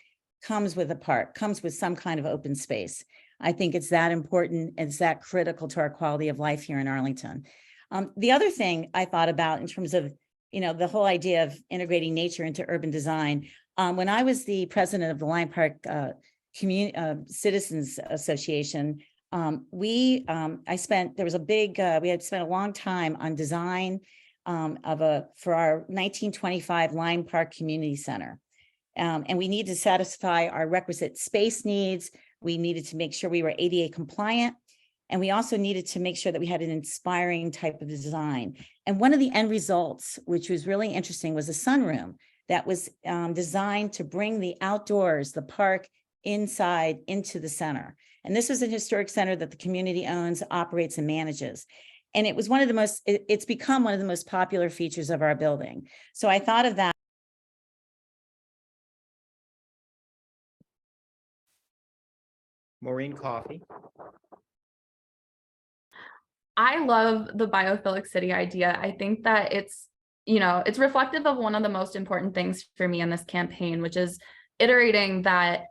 comes with a park, comes with some kind of open space. I think it's that important. It's that critical to our quality of life here in Arlington. The other thing I thought about in terms of, you know, the whole idea of integrating nature into urban design. When I was the president of the Lyon Park Citizens Association, we had spent a long time on design for our 1925 Lyon Park Community Center. And we needed to satisfy our requisite space needs. We needed to make sure we were ADA compliant. And we also needed to make sure that we had an inspiring type of design. And one of the end results, which was really interesting, was a sunroom that was designed to bring the outdoors, the park, inside into the center. And this was a historic center that the community owns, operates, and manages. And it was one of the most, it's become one of the most popular features of our building. So I thought of that. Maureen Coffey. I love the biophilic city idea. I think that it's reflective of one of the most important things for me in this campaign, which is iterating that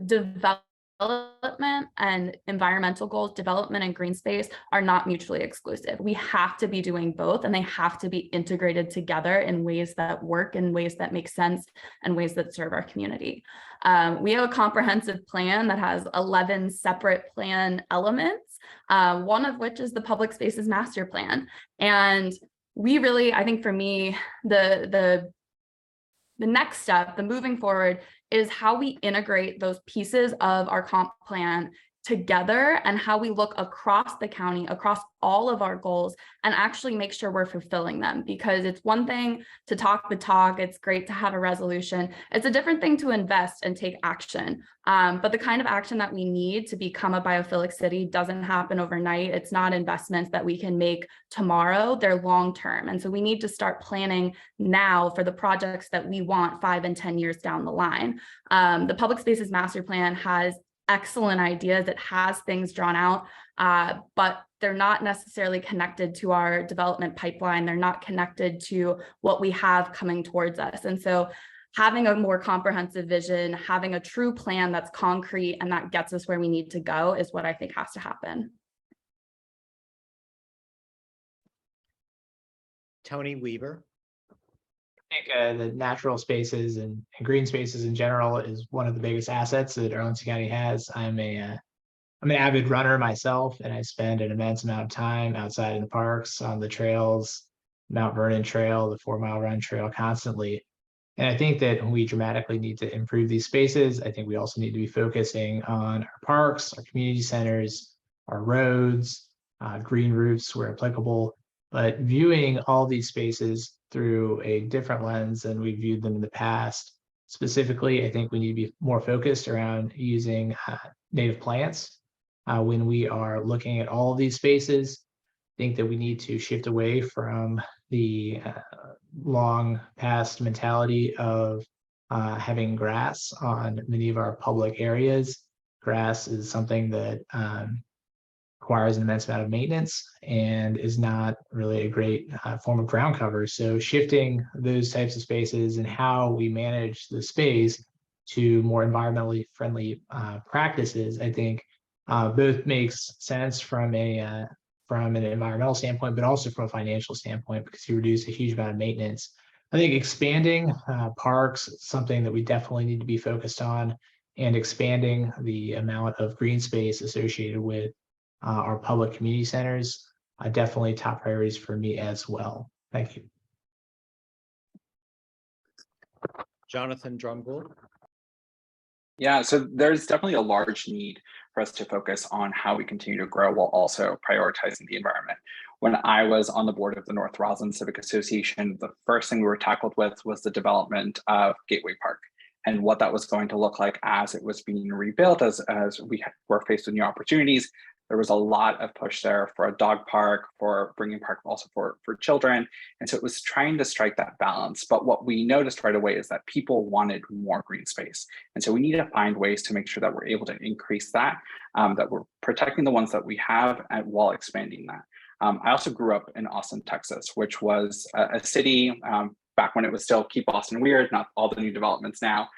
development and environmental goals, development and green space are not mutually exclusive. We have to be doing both, and they have to be integrated together in ways that work, in ways that make sense, and ways that serve our community. We have a comprehensive plan that has 11 separate plan elements, one of which is the public spaces master plan. And we really, I think for me, the next step, the moving forward, is how we integrate those pieces of our comp plan together and how we look across the county, across all of our goals, and actually make sure we're fulfilling them. Because it's one thing to talk the talk, it's great to have a resolution. It's a different thing to invest and take action. But the kind of action that we need to become a biophilic city doesn't happen overnight. It's not investments that we can make tomorrow, they're long-term. And so we need to start planning now for the projects that we want 5 and 10 years down the line. The Public Spaces Master Plan has excellent ideas. It has things drawn out, but they're not necessarily connected to our development pipeline. They're not connected to what we have coming towards us. And so having a more comprehensive vision, having a true plan that's concrete and that gets us where we need to go is what I think has to happen. Tony Weaver. I think the natural spaces and green spaces in general is one of the biggest assets that Arlington County has. I'm an avid runner myself, and I spend an immense amount of time outside in the parks, on the trails, Mount Vernon Trail, the 4 Mile Run Trail constantly. And I think that we dramatically need to improve these spaces. I think we also need to be focusing on our parks, our community centers, our roads, green roofs where applicable, but viewing all these spaces through a different lens than we viewed them in the past. Specifically, I think we need to be more focused around using native plants when we are looking at all of these spaces. I think that we need to shift away from the long past mentality of having grass on many of our public areas. Grass is something that requires an immense amount of maintenance and is not really a great form of ground cover. So shifting those types of spaces and how we manage the space to more environmentally friendly practices, I think both makes sense from an environmental standpoint, but also from a financial standpoint, because you reduce a huge amount of maintenance. I think expanding parks is something that we definitely need to be focused on, and expanding the amount of green space associated with our public community centers, definitely top priorities for me as well. Thank you. Jonathan Drumgold. Yeah, so there's definitely a large need for us to focus on how we continue to grow while also prioritizing the environment. When I was on the board of the North Roslyn Civic Association, the first thing we were tackled with was the development of Gateway Park and what that was going to look like as it was being rebuilt, as we were faced with new opportunities. There was a lot of push there for a dog park, for bringing park also for children. And so it was trying to strike that balance. But what we noticed right away is that people wanted more green space. And so we need to find ways to make sure that we're able to increase that, that we're protecting the ones that we have while expanding that. I also grew up in Austin, Texas, which was a city back when it was still Keep Austin Weird, not all the new developments now.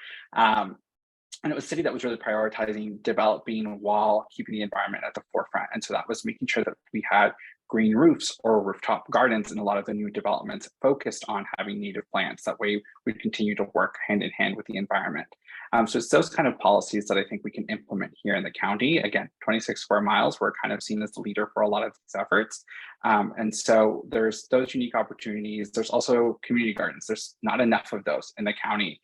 And it was a city that was really prioritizing developing while keeping the environment at the forefront. And so that was making sure that we had green roofs or rooftop gardens in a lot of the new developments focused on having native plants. That way we continue to work hand in hand with the environment. So it's those kind of policies that I think we can implement here in the county. Again, 26 square miles, we're kind of seen as the leader for a lot of these efforts. And so there's those unique opportunities. There's also community gardens. There's not enough of those in the county.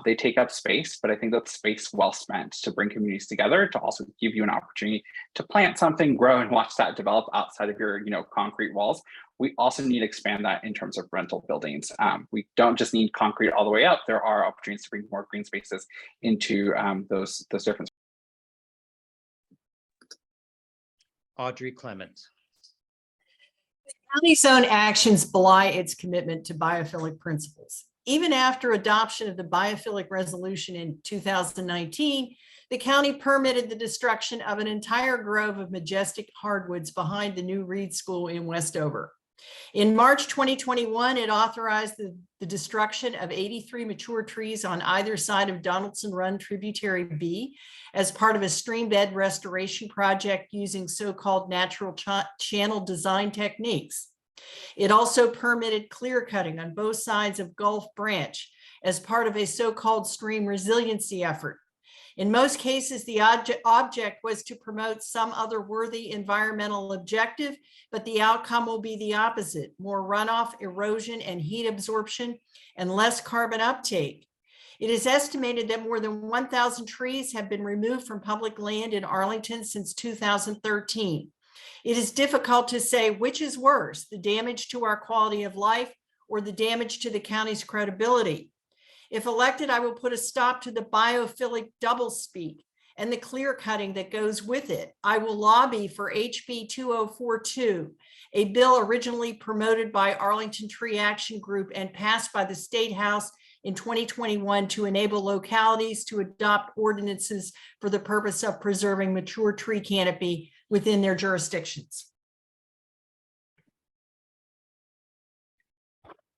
They take up space, but I think that's space well spent to bring communities together, to also give you an opportunity to plant something, grow, and watch that develop outside of your concrete walls. We also need to expand that in terms of rental buildings. We don't just need concrete all the way up. There are opportunities to bring more green spaces into those different. Audrey Clement. County's own actions belie its commitment to biophilic principles. Even after adoption of the biophilic resolution in 2019, the county permitted the destruction of an entire grove of majestic hardwoods behind the new Reed School in Westover. In March 2021, it authorized the destruction of 83 mature trees on either side of Donaldson Run Tributary B as part of a stream bed restoration project using so-called natural channel design techniques. It also permitted clear cutting on both sides of Gulf Branch as part of a so-called stream resiliency effort. In most cases, the object was to promote some other worthy environmental objective, but the outcome will be the opposite: more runoff, erosion, and heat absorption, and less carbon uptake. It is estimated that more than 1,000 trees have been removed from public land in Arlington since 2013. It is difficult to say which is worse, the damage to our quality of life or the damage to the county's credibility. If elected, I will put a stop to the biophilic doublespeak and the clear cutting that goes with it. I will lobby for HB 2042, a bill originally promoted by Arlington Tree Action Group and passed by the State House in 2021 to enable localities to adopt ordinances for the purpose of preserving mature tree canopy within their jurisdictions.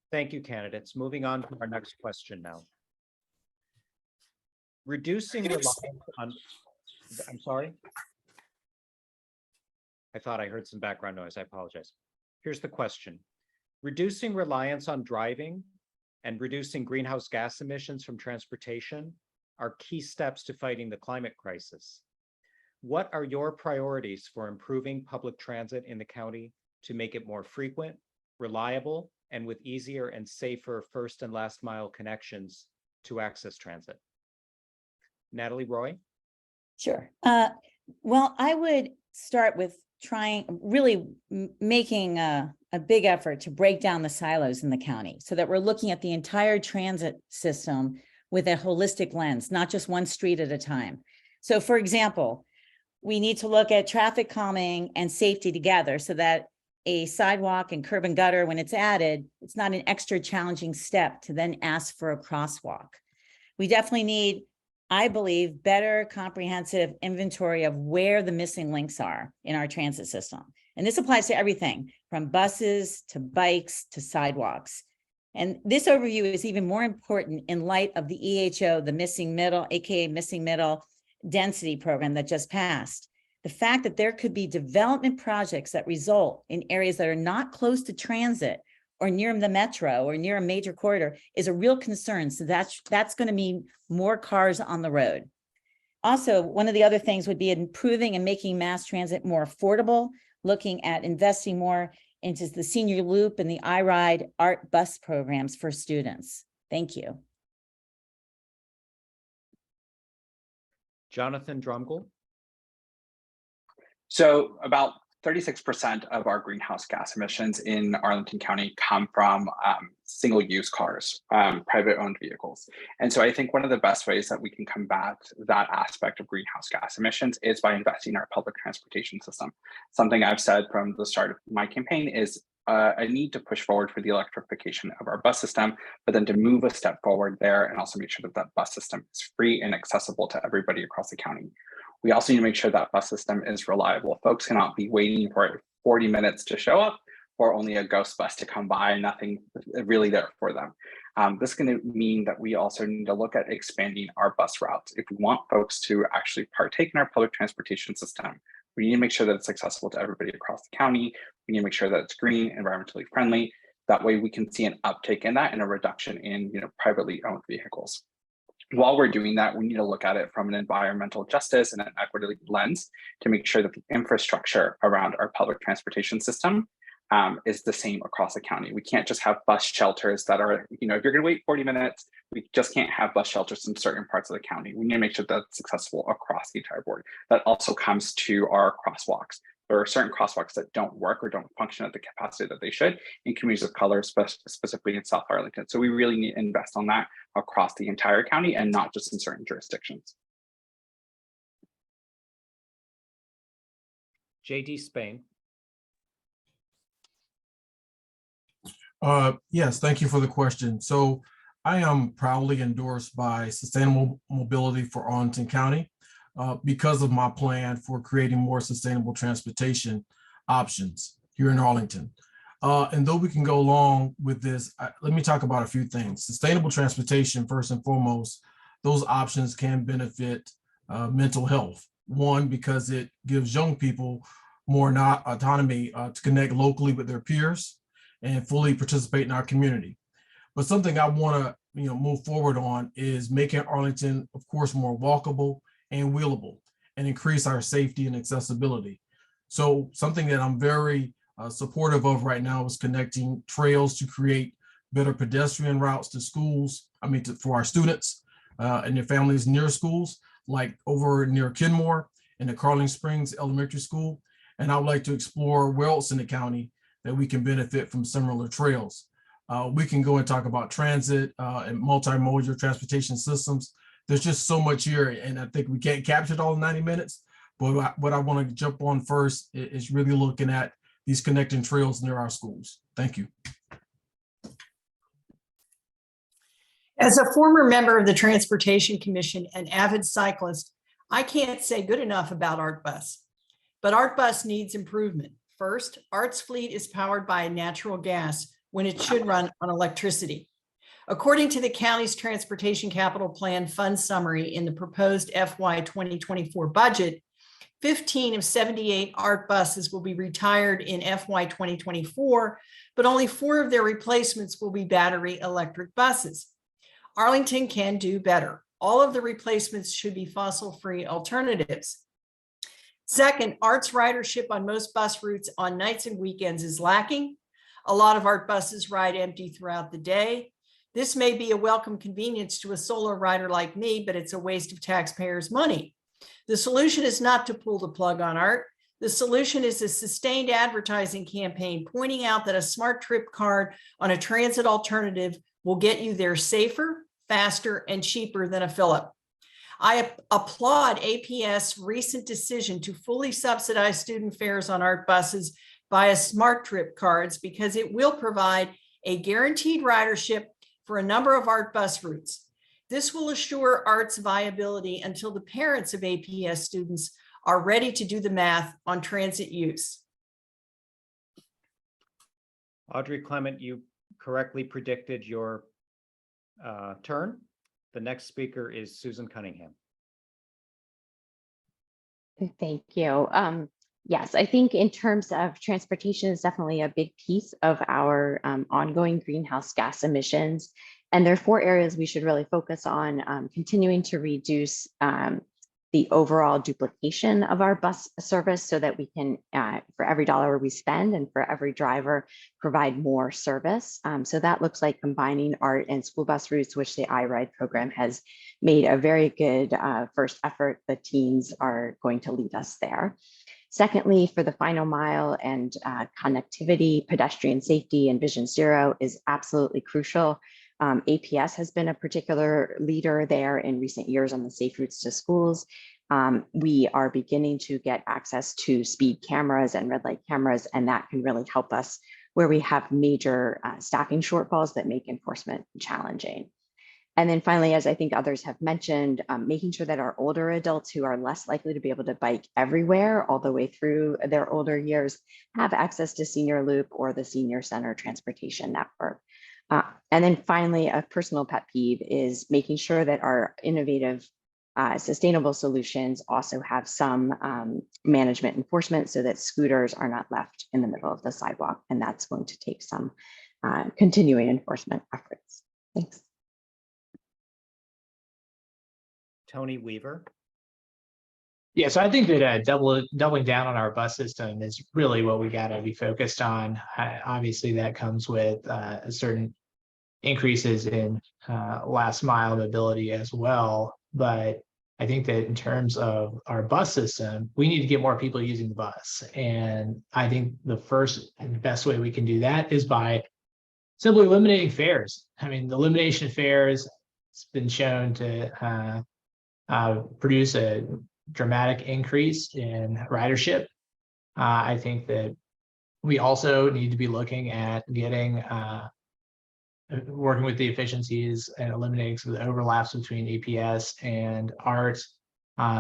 Thank you, candidates. Moving on to our next question now. Reducing reliance on, I'm sorry. I thought I heard some background noise. I apologize. Here's the question. Reducing reliance on driving and reducing greenhouse gas emissions from transportation are key steps to fighting the climate crisis. What are your priorities for improving public transit in the county to make it more frequent, reliable, and with easier and safer first and last mile connections to access transit? Natalie Roy? Sure. Well, I would start with making a big effort to break down the silos in the county so that we're looking at the entire transit system with a holistic lens, not just one street at a time. So for example, we need to look at traffic calming and safety together so that a sidewalk and curb and gutter, when it's added, it's not an extra challenging step to then ask for a crosswalk. We definitely need, I believe, better comprehensive inventory of where the missing links are in our transit system. And this applies to everything from buses to bikes to sidewalks. And this overview is even more important in light of the EHO, the missing middle, AKA missing middle density program that just passed. The fact that there could be development projects that result in areas that are not close to transit or near the metro or near a major corridor is a real concern. So that's going to mean more cars on the road. Also, one of the other things would be improving and making mass transit more affordable, looking at investing more into the senior loop and the iRide art bus programs for students. Thank you. Jonathan Drumgold? So about 36% of our greenhouse gas emissions in Arlington County come from single-use cars, private-owned vehicles. And so I think one of the best ways that we can combat that aspect of greenhouse gas emissions is by investing in our public transportation system. Something I've said from the start of my campaign is a need to push forward for the electrification of our bus system, but then to move a step forward there and also make sure that that bus system is free and accessible to everybody across the county. We also need to make sure that bus system is reliable. Folks cannot be waiting for 40 minutes to show up or only a ghost bus to come by and nothing really there for them. This is going to mean that we also need to look at expanding our bus routes. If we want folks to actually partake in our public transportation system, we need to make sure that it's accessible to everybody across the county. We need to make sure that it's green, environmentally friendly. That way we can see an uptake in that and a reduction in privately owned vehicles. While we're doing that, we need to look at it from an environmental justice and an equity lens to make sure that the infrastructure around our public transportation system is the same across the county. We can't just have bus shelters that are, if you're going to wait 40 minutes, we just can't have bus shelters in certain parts of the county. We need to make sure that's accessible across the entire board. That also comes to our crosswalks. There are certain crosswalks that don't work or don't function at the capacity that they should in communities of color, specifically in South Arlington. So we really need to invest on that across the entire county and not just in certain jurisdictions. JD Spain. Yes, thank you for the question. So I am proudly endorsed by Sustainable Mobility for Arlington County because of my plan for creating more sustainable transportation options here in Arlington. And though we can go along with this, let me talk about a few things. Sustainable transportation, first and foremost, those options can benefit mental health. One, because it gives young people more autonomy to connect locally with their peers and fully participate in our community. But something I want to move forward on is making Arlington, of course, more walkable and wheelable and increase our safety and accessibility. So something that I'm very supportive of right now is connecting trails to create better pedestrian routes to schools, for our students, and their families near schools, like over near Kenmore and the Carling Springs Elementary School. And I would like to explore where else in the county that we can benefit from similar trails. We can go and talk about transit and multimodal transportation systems. There's just so much here, and I think we can't capture it all in 90 minutes. But what I want to jump on first is really looking at these connecting trails near our schools. Thank you. As a former member of the Transportation Commission and avid cyclist, I can't say good enough about ArtBus. But ArtBus needs improvement. First, ART's fleet is powered by natural gas when it should run on electricity. According to the county's Transportation Capital Plan Fund Summary in the proposed FY 2024 budget, 15 of 78 ART buses will be retired in FY 2024, but only 4 of their replacements will be battery electric buses. Arlington can do better. All of the replacements should be fossil-free alternatives. Second, ART's ridership on most bus routes on nights and weekends is lacking. A lot of ART buses ride empty throughout the day. This may be a welcome convenience to a solo rider like me, but it's a waste of taxpayers' money. The solution is not to pull the plug on ART. The solution is a sustained advertising campaign pointing out that a smart trip card on a transit alternative will get you there safer, faster, and cheaper than a fill-up. I applaud APS' recent decision to fully subsidize student fares on ART buses via smart trip cards because it will provide a guaranteed ridership for a number of ART bus routes. This will assure ART's viability until the parents of APS students are ready to do the math on transit use. Audrey Clement, you correctly predicted your turn. The next speaker is Susan Cunningham. Thank you. Yes, I think in terms of transportation is definitely a big piece of our ongoing greenhouse gas emissions. And there are 4 areas we should really focus on: continuing to reduce the overall duplication of our bus service so that we can, for every dollar we spend and for every driver, provide more service. So that looks like combining ART and school bus routes, which the iRide program has made a very good first effort. The teams are going to lead us there. Secondly, for the final mile and connectivity, pedestrian safety and Vision Zero is absolutely crucial. APS has been a particular leader there in recent years on the safe routes to schools. We are beginning to get access to speed cameras and red light cameras, and that can really help us where we have major staffing shortfalls that make enforcement challenging. And then finally, as I think others have mentioned, making sure that our older adults who are less likely to be able to bike everywhere all the way through their older years have access to Senior Loop or the Senior Center Transportation Network. And then finally, a personal pet peeve is making sure that our innovative, sustainable solutions also have some management enforcement so that scooters are not left in the middle of the sidewalk. And that's going to take some continuing enforcement efforts. Thanks. Tony Weaver. Yeah, so I think that doubling down on our bus system is really what we got to be focused on. Obviously, that comes with certain increases in last mile mobility as well. But I think that in terms of our bus system, we need to get more people using the bus. And I think the first and best way we can do that is by simply eliminating fares. I mean, the elimination of fares has been shown to produce a dramatic increase in ridership. I think that we also need to be looking at getting working with the efficiencies and eliminating some of the overlaps between APS and ART,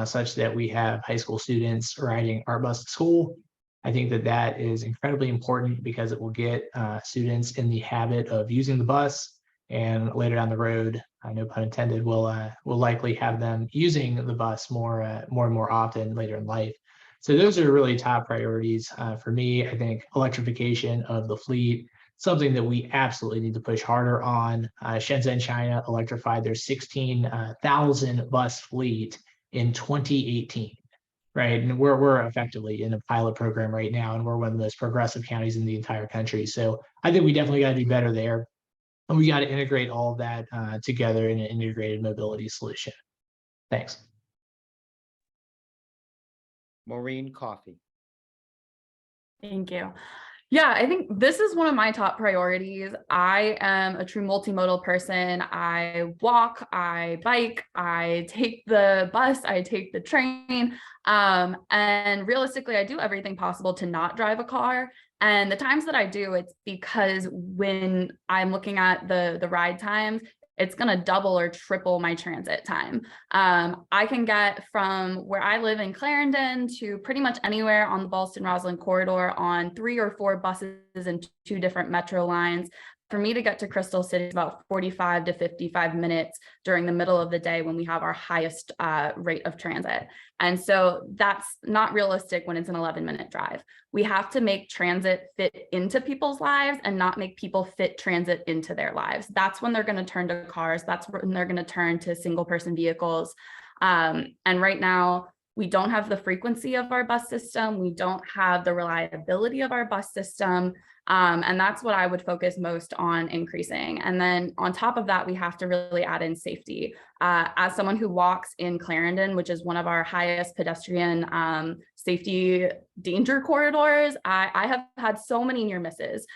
such that we have high school students riding ART bus to school. I think that that is incredibly important because it will get students in the habit of using the bus, and later down the road, no pun intended, will likely have them using the bus more and more often later in life. So those are really top priorities for me. I think electrification of the fleet, something that we absolutely need to push harder on. Shenzhen, China electrified their 16,000 bus fleet in 2018, right? And we're effectively in a pilot program right now, and we're one of the most progressive counties in the entire country. So I think we definitely got to do better there. And we got to integrate all of that together in an integrated mobility solution. Thanks. Maureen Coffey. Thank you. Yeah, I think this is one of my top priorities. I am a true multimodal person. I walk, I bike, I take the bus, I take the train. And realistically, I do everything possible to not drive a car. And the times that I do, it's because when I'm looking at the ride times, it's going to double or triple my transit time. I can get from where I live in Clarendon to pretty much anywhere on the Ballston-Roslyn corridor on 3 or 4 buses and 2 different metro lines. For me to get to Crystal City, it's about 45 to 55 minutes during the middle of the day when we have our highest rate of transit. And so that's not realistic when it's an 11-minute drive. We have to make transit fit into people's lives and not make people fit transit into their lives. That's when they're going to turn to cars. That's when they're going to turn to single-person vehicles. And right now, we don't have the frequency of our bus system. We don't have the reliability of our bus system. And that's what I would focus most on increasing. And then on top of that, we have to really add in safety. As someone who walks in Clarendon, which is one of our highest pedestrian safety danger corridors, I have had so many near misses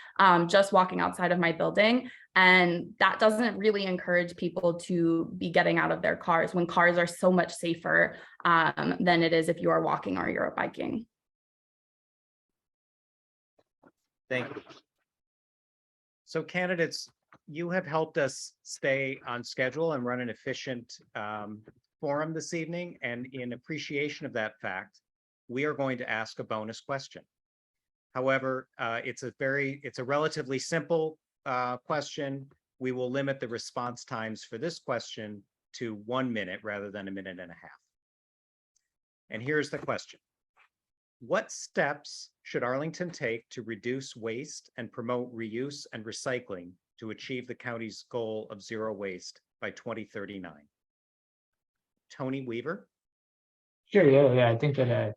just walking outside of my building. And that doesn't really encourage people to be getting out of their cars when cars are so much safer than it is if you are walking or you're biking. Thank you. So candidates, you have helped us stay on schedule and run an efficient forum this evening. And in appreciation of that fact, we are going to ask a bonus question. However, it's a relatively simple question. We will limit the response times for this question to 1 minute rather than 1.5 minutes. And here's the question. What steps should Arlington take to reduce waste and promote reuse and recycling to achieve the county's goal of zero waste by 2039? Tony Weaver? Sure, yeah. I think that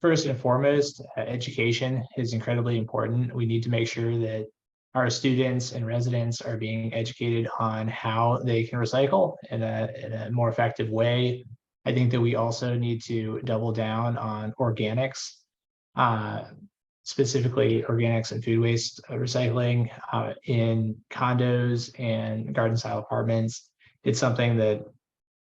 first and foremost, education is incredibly important. We need to make sure that our students and residents are being educated on how they can recycle in a more effective way. I think that we also need to double down on organics, specifically organics and food waste recycling in condos and garden style apartments. It's something that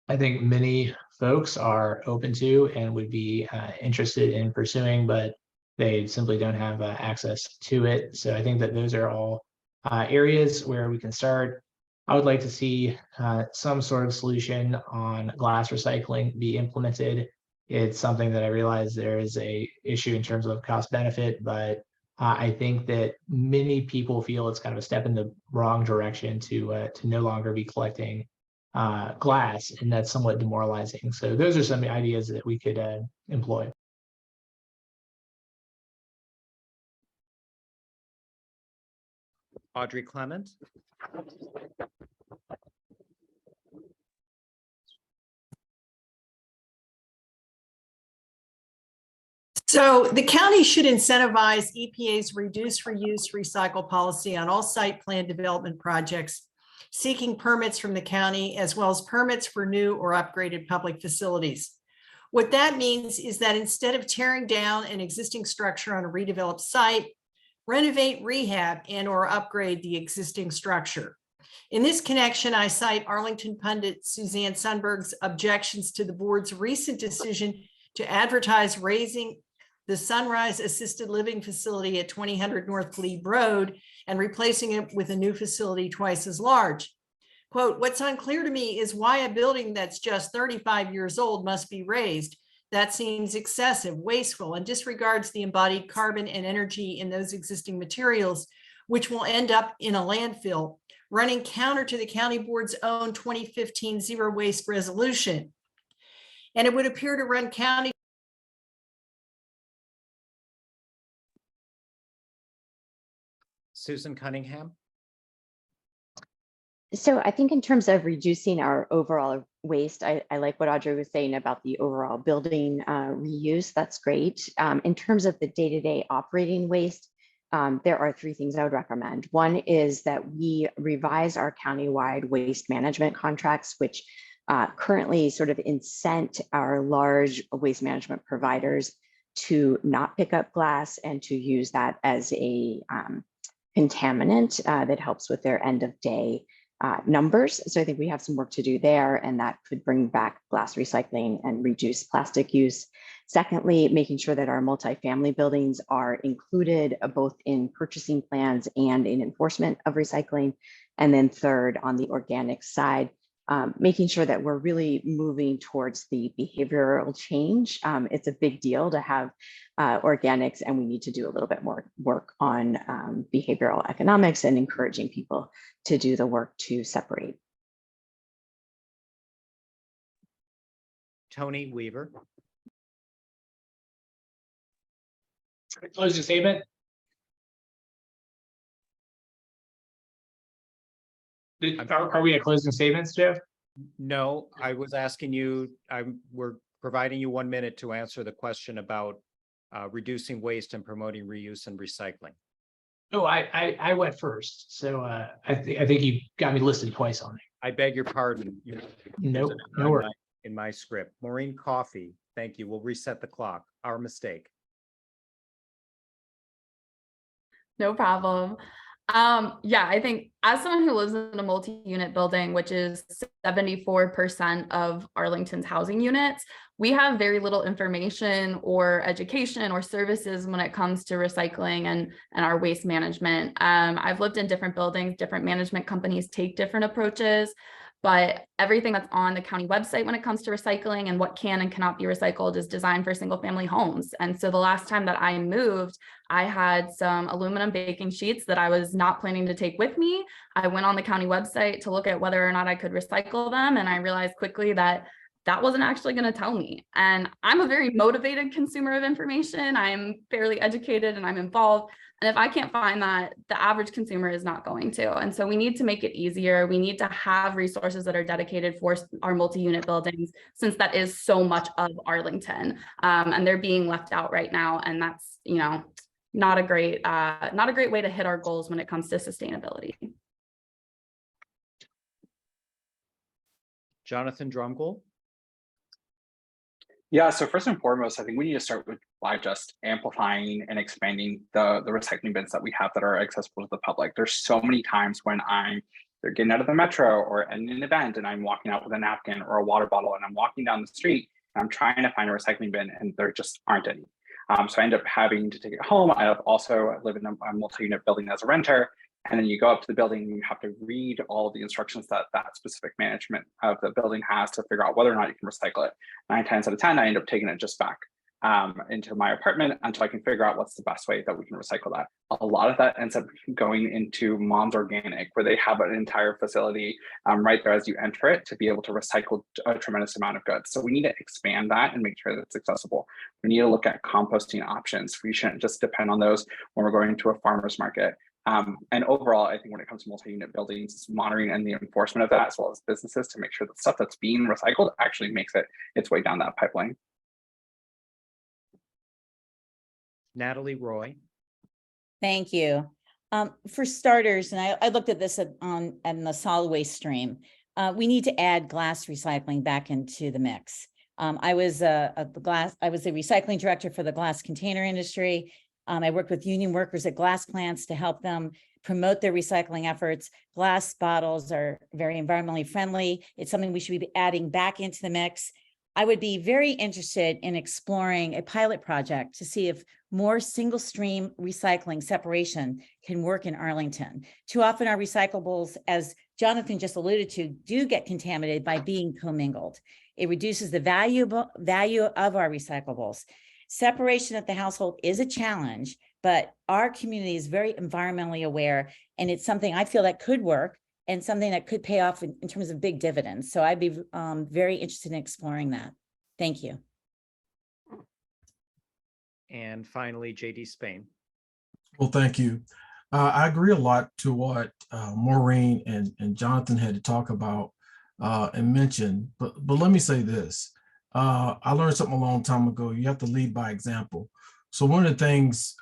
I think many folks are open to and would be interested in pursuing, but they simply don't have access to it. So I think that those are all areas where we can start. I would like to see some sort of solution on glass recycling be implemented. It's something that I realize there is a issue in terms of cost benefit, but I think that many people feel it's kind of a step in the wrong direction to no longer be collecting glass, and that's somewhat demoralizing. So those are some ideas that we could employ. Audrey Clement? So the county should incentivize EPA's reduce, reuse, recycle policy on all site plan development projects seeking permits from the county, as well as permits for new or upgraded public facilities. What that means is that instead of tearing down an existing structure on a redeveloped site, renovate, rehab, and or upgrade the existing structure. In this connection, I cite Arlington pundit Suzanne Sundberg's objections to the board's recent decision to advertise raising the Sunrise Assisted Living Facility at 2000 North Glebe Road and replacing it with a new facility twice as large. Quote, what's unclear to me is why a building that's just 35 years old must be raised. That seems excessive, wasteful, and disregards the embodied carbon and energy in those existing materials, which will end up in a landfill, running counter to the county board's own 2015 zero waste resolution. And it would appear to run county. Susan Cunningham? So I think in terms of reducing our overall waste, I like what Audrey was saying about the overall building reuse. That's great. In terms of the day-to-day operating waste, there are three things I would recommend. One is that we revise our countywide waste management contracts, which currently sort of incent our large waste management providers to not pick up glass and to use that as a contaminant that helps with their end of day numbers. So I think we have some work to do there, and that could bring back glass recycling and reduce plastic use. Secondly, making sure that our multifamily buildings are included both in purchasing plans and in enforcement of recycling. And then third, on the organic side, making sure that we're really moving towards the behavioral change. It's a big deal to have organics, and we need to do a little bit more work on behavioral economics and encouraging people to do the work to separate. Tony Weaver. Closing statement. Are we at closing statements, Jeff? No, I was asking you, we're providing you 1 minute to answer the question about reducing waste and promoting reuse and recycling. Oh, I went first, so I think you got me listed twice on it. I beg your pardon. Nope, no worries. In my script. Maureen Coffey, thank you. We'll reset the clock. Our mistake. No problem. Yeah, I think as someone who lives in a multi-unit building, which is 74% of Arlington's housing units, we have very little information or education or services when it comes to recycling and our waste management. I've lived in different buildings, different management companies take different approaches, but everything that's on the county website when it comes to recycling and what can and cannot be recycled is designed for single family homes. And so the last time that I moved, I had some aluminum baking sheets that I was not planning to take with me. I went on the county website to look at whether or not I could recycle them. And I realized quickly that that wasn't actually going to tell me. And I'm a very motivated consumer of information. I'm fairly educated and I'm involved. And if I can't find that, the average consumer is not going to. And so we need to make it easier. We need to have resources that are dedicated for our multi-unit buildings, since that is so much of Arlington, and they're being left out right now. And that's, not a great way to hit our goals when it comes to sustainability. Jonathan Drumgold. Yeah, so first and foremost, I think we need to start by just amplifying and expanding the recycling bins that we have that are accessible to the public. There's so many times when they're getting out of the metro or at an event and I'm walking out with a napkin or a water bottle and I'm walking down the street and I'm trying to find a recycling bin and there just aren't any. So I end up having to take it home. I also live in a multi-unit building as a renter. And then you go up to the building and you have to read all of the instructions that specific management of the building has to figure out whether or not you can recycle it. 9 times out of 10, I end up taking it just back into my apartment until I can figure out what's the best way that we can recycle that. A lot of that ends up going into Mom's Organic, where they have an entire facility right there as you enter it to be able to recycle a tremendous amount of goods. So we need to expand that and make sure that it's accessible. We need to look at composting options. We shouldn't just depend on those when we're going to a farmer's market. And overall, I think when it comes to multi-unit buildings, it's monitoring and the enforcement of that, as well as businesses, to make sure that stuff that's being recycled actually makes its way down that pipeline. Natalie Roy. Thank you. For starters, and I looked at this on the solid waste stream, we need to add glass recycling back into the mix. I was the recycling director for the glass container industry. I worked with union workers at glass plants to help them promote their recycling efforts. Glass bottles are very environmentally friendly. It's something we should be adding back into the mix. I would be very interested in exploring a pilot project to see if more single stream recycling separation can work in Arlington. Too often our recyclables, as Jonathan just alluded to, do get contaminated by being commingled. It reduces the value of our recyclables. Separation at the household is a challenge, but our community is very environmentally aware, and it's something I feel that could work and something that could pay off in terms of big dividends. So I'd be very interested in exploring that. Thank you. And finally, JD Spain. Well, thank you. I agree a lot to what Maureen and Jonathan had to talk about and mention, but let me say this. I learned something a long time ago. You have to lead by example. So one of the things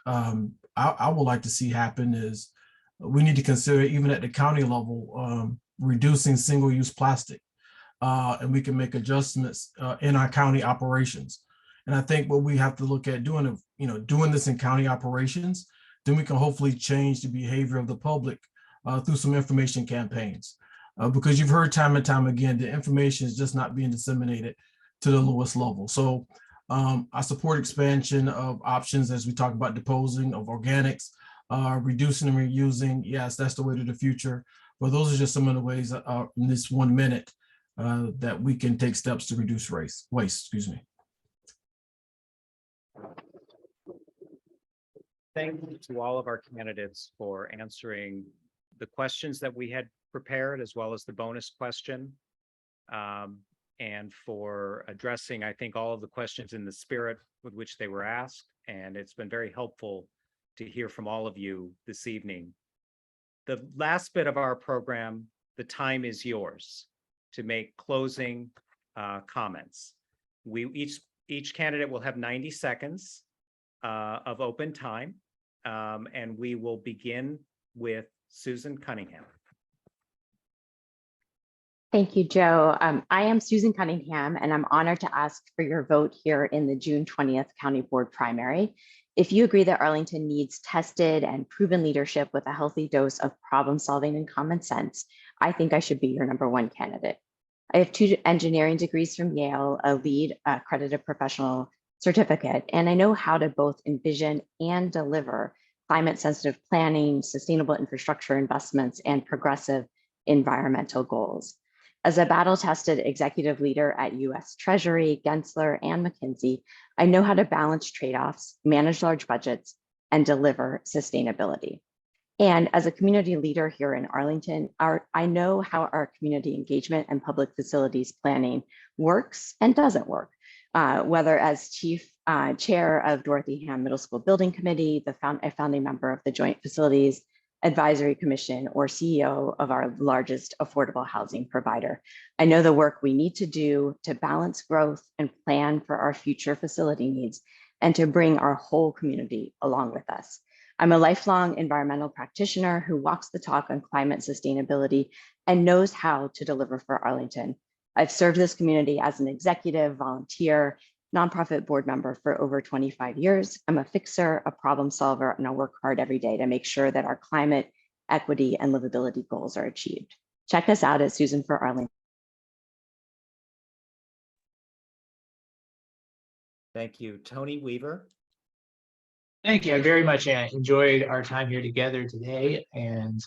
I would like to see happen is we need to consider, even at the county level, reducing single-use plastic. And we can make adjustments in our county operations. And I think what we have to look at doing, doing this in county operations, then we can hopefully change the behavior of the public through some information campaigns. Because you've heard time and time again, the information is just not being disseminated to the lowest level. So I support expansion of options as we talk about disposing of organics, reducing and reusing. Yes, that's the way to the future. But those are just some of the ways in this 1 minute that we can take steps to reduce waste. Excuse me. Thank you to all of our candidates for answering the questions that we had prepared, as well as the bonus question, and for addressing, I think, all of the questions in the spirit with which they were asked. And it's been very helpful to hear from all of you this evening. The last bit of our program, the time is yours to make closing comments. Each candidate will have 90 seconds of open time, and we will begin with Susan Cunningham. Thank you, Joe. I am Susan Cunningham, and I'm honored to ask for your vote here in the June 20th County Board primary. If you agree that Arlington needs tested and proven leadership with a healthy dose of problem solving and common sense, I think I should be your #1 candidate. I have 2 engineering degrees from Yale, a LEED accredited professional certificate, and I know how to both envision and deliver climate sensitive planning, sustainable infrastructure investments, and progressive environmental goals. As a battle-tested executive leader at US Treasury, Gensler, and McKinsey, I know how to balance trade-offs, manage large budgets, and deliver sustainability. And as a community leader here in Arlington, I know how our community engagement and public facilities planning works and doesn't work, whether as chair of Dorothy Ham Middle School Building Committee, a founding member of the Joint Facilities Advisory Commission, or CEO of our largest affordable housing provider. I know the work we need to do to balance growth and plan for our future facility needs, and to bring our whole community along with us. I'm a lifelong environmental practitioner who walks the talk on climate sustainability and knows how to deliver for Arlington. I've served this community as an executive, volunteer, nonprofit board member for over 25 years. I'm a fixer, a problem solver, and I work hard every day to make sure that our climate, equity, and livability goals are achieved. Check us out at Susan for Arlington. Thank you. Tony Weaver. Thank you. I very much enjoyed our time here together today, and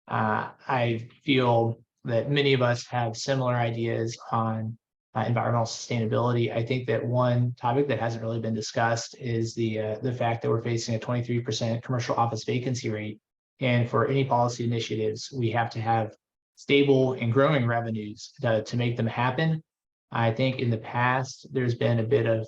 I feel that many of us have similar ideas on environmental sustainability. I think that one topic that hasn't really been discussed is the fact that we're facing a 23% commercial office vacancy rate, and for any policy initiatives, we have to have stable and growing revenues to make them happen. I think in the past there's been a bit of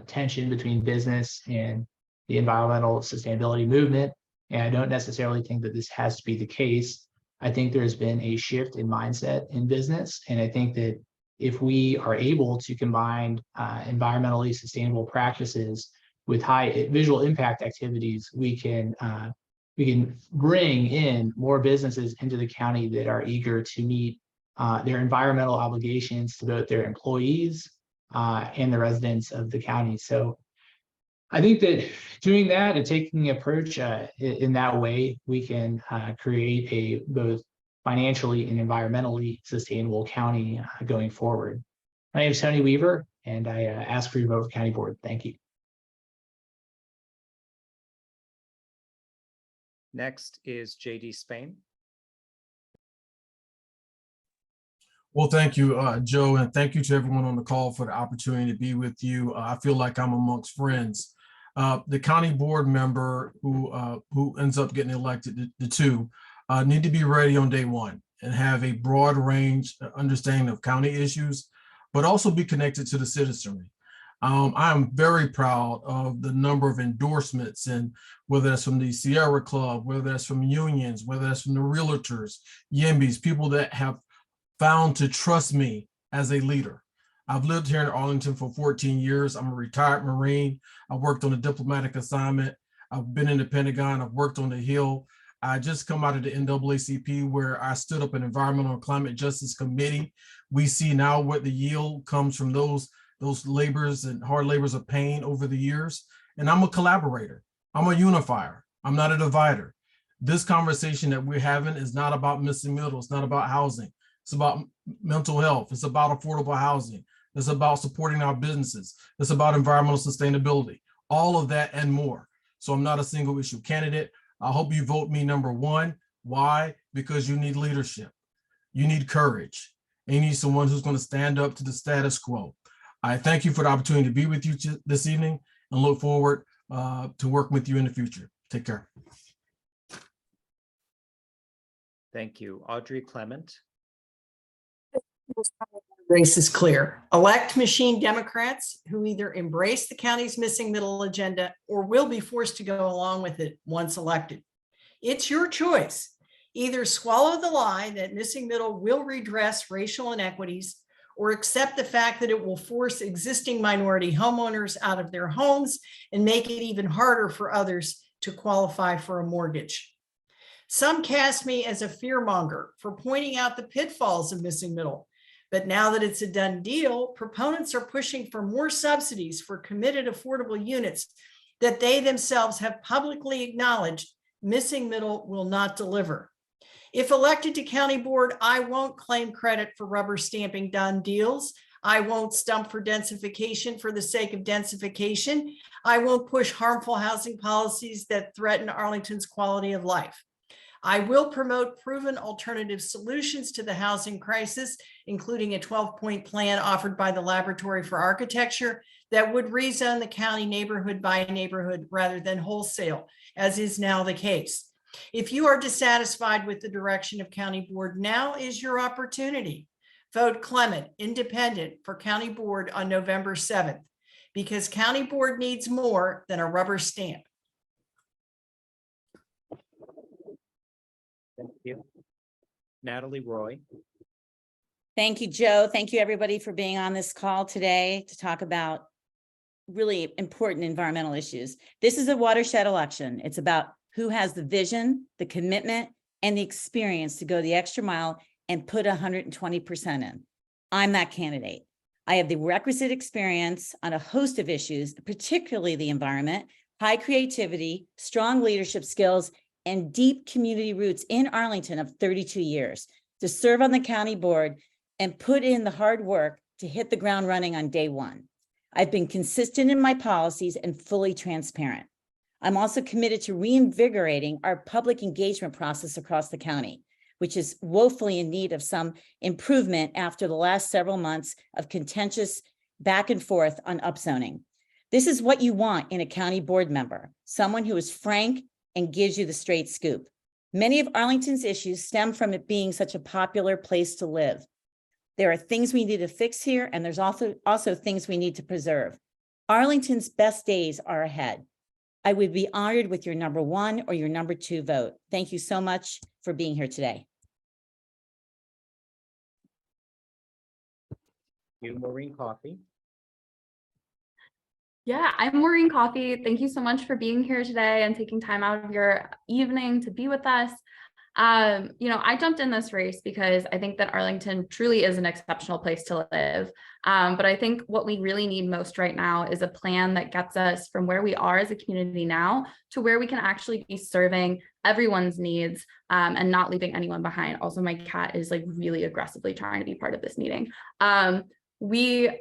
tension between business and the environmental sustainability movement, and I don't necessarily think that this has to be the case. I think there's been a shift in mindset in business, and I think that if we are able to combine environmentally sustainable practices with high visual impact activities, we can bring in more businesses into the county that are eager to meet their environmental obligations to both their employees and the residents of the county. So I think that doing that and taking an approach in that way, we can create a both financially and environmentally sustainable county going forward. My name is Tony Weaver, and I ask for your vote for County Board. Thank you. Next is JD Spain. Well, thank you, Joe, and thank you to everyone on the call for the opportunity to be with you. I feel like I'm amongst friends. The county board member who ends up getting elected, the two, need to be ready on day one and have a broad range understanding of county issues, but also be connected to the citizenry. I'm very proud of the number of endorsements, and whether that's from the Sierra Club, whether that's from unions, whether that's from the realtors, YIMBYs, people that have found to trust me as a leader. I've lived here in Arlington for 14 years. I'm a retired Marine. I worked on a diplomatic assignment. I've been in the Pentagon. I've worked on the Hill. I just come out of the NAACP where I stood up an environmental and climate justice committee. We see now what the yield comes from those labors and hard labors of pain over the years. And I'm a collaborator. I'm a unifier. I'm not a divider. This conversation that we're having is not about missing middle. It's not about housing. It's about mental health. It's about affordable housing. It's about supporting our businesses. It's about environmental sustainability, all of that and more. So I'm not a single issue candidate. I hope you vote me number one. Why? Because you need leadership. You need courage. And you need someone who's going to stand up to the status quo. I thank you for the opportunity to be with you this evening and look forward to working with you in the future. Take care. Thank you. Audrey Clement. Race is clear. Elect machine Democrats who either embrace the county's missing middle agenda or will be forced to go along with it once elected. It's your choice. Either swallow the lie that missing middle will redress racial inequities or accept the fact that it will force existing minority homeowners out of their homes and make it even harder for others to qualify for a mortgage. Some cast me as a fearmonger for pointing out the pitfalls of missing middle. But now that it's a done deal, proponents are pushing for more subsidies for committed affordable units that they themselves have publicly acknowledged missing middle will not deliver. If elected to county board, I won't claim credit for rubber stamping done deals. I won't stump for densification for the sake of densification. I won't push harmful housing policies that threaten Arlington's quality of life. I will promote proven alternative solutions to the housing crisis, including a 12-point plan offered by the Laboratory for Architecture that would rezone the county neighborhood by neighborhood rather than wholesale, as is now the case. If you are dissatisfied with the direction of County Board, now is your opportunity. Vote Clement, Independent, for County Board on November 7th, because County Board needs more than a rubber stamp. Thank you. Natalie Roy. Thank you, Joe. Thank you, everybody, for being on this call today to talk about really important environmental issues. This is a watershed election. It's about who has the vision, the commitment, and the experience to go the extra mile and put 120% in. I'm that candidate. I have the requisite experience on a host of issues, particularly the environment, high creativity, strong leadership skills, and deep community roots in Arlington of 32 years to serve on the county board and put in the hard work to hit the ground running on day one. I've been consistent in my policies and fully transparent. I'm also committed to reinvigorating our public engagement process across the county, which is woefully in need of some improvement after the last several months of contentious back and forth on upzoning. This is what you want in a county board member, someone who is frank and gives you the straight scoop. Many of Arlington's issues stem from it being such a popular place to live. There are things we need to fix here, and there's also things we need to preserve. Arlington's best days are ahead. I would be honored with your number one or your number two vote. Thank you so much for being here today. You, Maureen Coffey. Yeah, I'm Maureen Coffey. Thank you so much for being here today and taking time out of your evening to be with us. I jumped in this race because I think that Arlington truly is an exceptional place to live. But I think what we really need most right now is a plan that gets us from where we are as a community now to where we can actually be serving everyone's needs and not leaving anyone behind. Also, my cat is like really aggressively trying to be part of this meeting. We're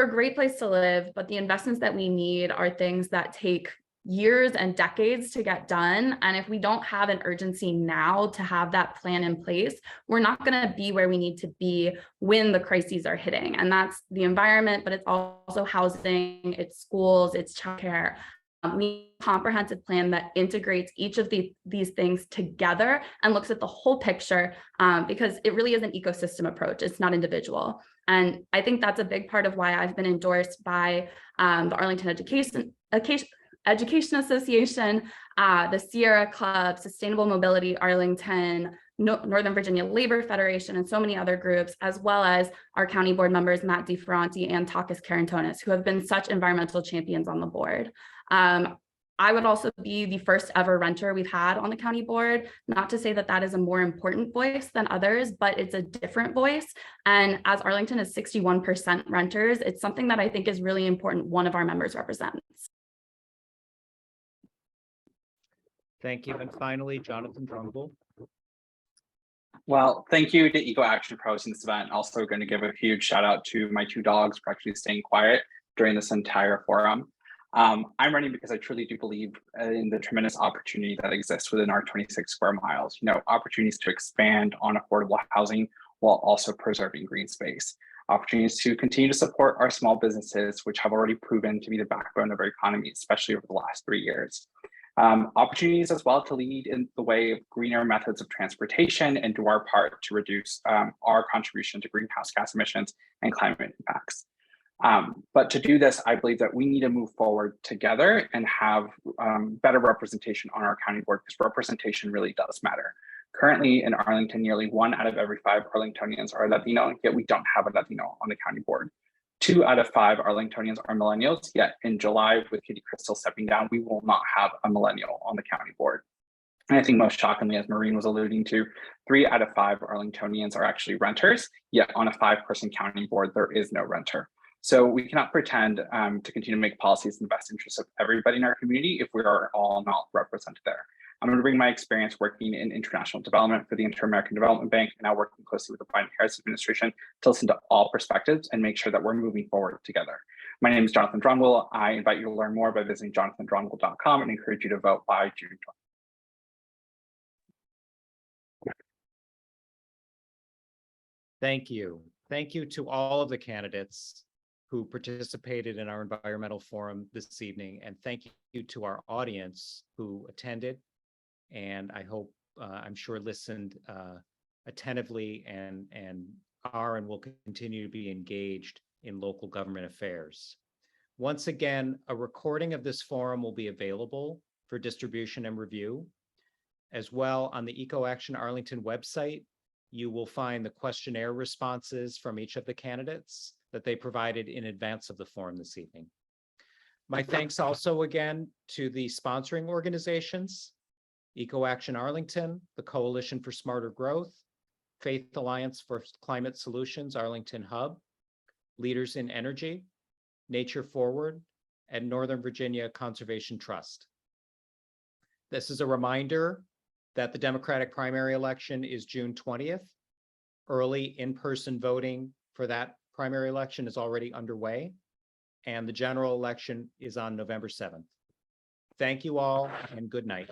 a great place to live, but the investments that we need are things that take years and decades to get done. And if we don't have an urgency now to have that plan in place, we're not going to be where we need to be when the crises are hitting. And that's the environment, but it's also housing, it's schools, it's childcare. We need a comprehensive plan that integrates each of these things together and looks at the whole picture because it really is an ecosystem approach. It's not individual. And I think that's a big part of why I've been endorsed by the Arlington Education Association, the Sierra Club, Sustainable Mobility Arlington, Northern Virginia Labor Federation, and so many other groups, as well as our county board members, Matt DeFerranti and Takis Karantonis, who have been such environmental champions on the board. I would also be the first ever renter we've had on the county board. Not to say that that is a more important voice than others, but it's a different voice. And as Arlington is 61% renters, it's something that I think is really important one of our members represents. Thank you. And finally, Jonathan Drumgoole. Well, thank you to EcoAction for hosting this event. Also going to give a huge shout out to my 2 dogs for actually staying quiet during this entire forum. I'm running because I truly do believe in the tremendous opportunity that exists within our 26 square miles. You know, opportunities to expand on affordable housing while also preserving green space. Opportunities to continue to support our small businesses, which have already proven to be the backbone of our economy, especially over the last 3 years. Opportunities as well to lead in the way of greener methods of transportation and do our part to reduce our contribution to greenhouse gas emissions and climate impacts. But to do this, I believe that we need to move forward together and have better representation on our county board, because representation really does matter. Currently in Arlington, nearly 1 out of every 5 Arlingtonians are Latino, yet we don't have a Latino on the county board. 2 out of 5 Arlingtonians are millennials, yet in July, with Kitty Crystal stepping down, we will not have a millennial on the county board. And I think most shockingly, as Maureen was alluding to, 3 out of 5 Arlingtonians are actually renters, yet on a 5-person county board, there is no renter. So we cannot pretend to continue to make policies in the best interest of everybody in our community if we are all not represented there. I'm going to bring my experience working in international development for the Inter-American Development Bank and now working closely with the Biden-Harris administration to listen to all perspectives and make sure that we're moving forward together. My name is Jonathan Drumgoole. I invite you to learn more by visiting jonathandrumgoole.com and encourage you to vote by June 20th. Thank you. Thank you to all of the candidates who participated in our environmental forum this evening. And thank you to our audience who attended. And I hope, I'm sure listened attentively and are and will continue to be engaged in local government affairs. Once again, a recording of this forum will be available for distribution and review. As well, on the EcoAction Arlington website, you will find the questionnaire responses from each of the candidates that they provided in advance of the forum this evening. My thanks also again to the sponsoring organizations, EcoAction Arlington, the Coalition for Smarter Growth, Faith Alliance for Climate Solutions Arlington Hub, Leaders in Energy, Nature Forward, and Northern Virginia Conservation Trust. This is a reminder that the Democratic primary election is June 20th. Early in-person voting for that primary election is already underway, and the general election is on November 7th. Thank you all, and good night.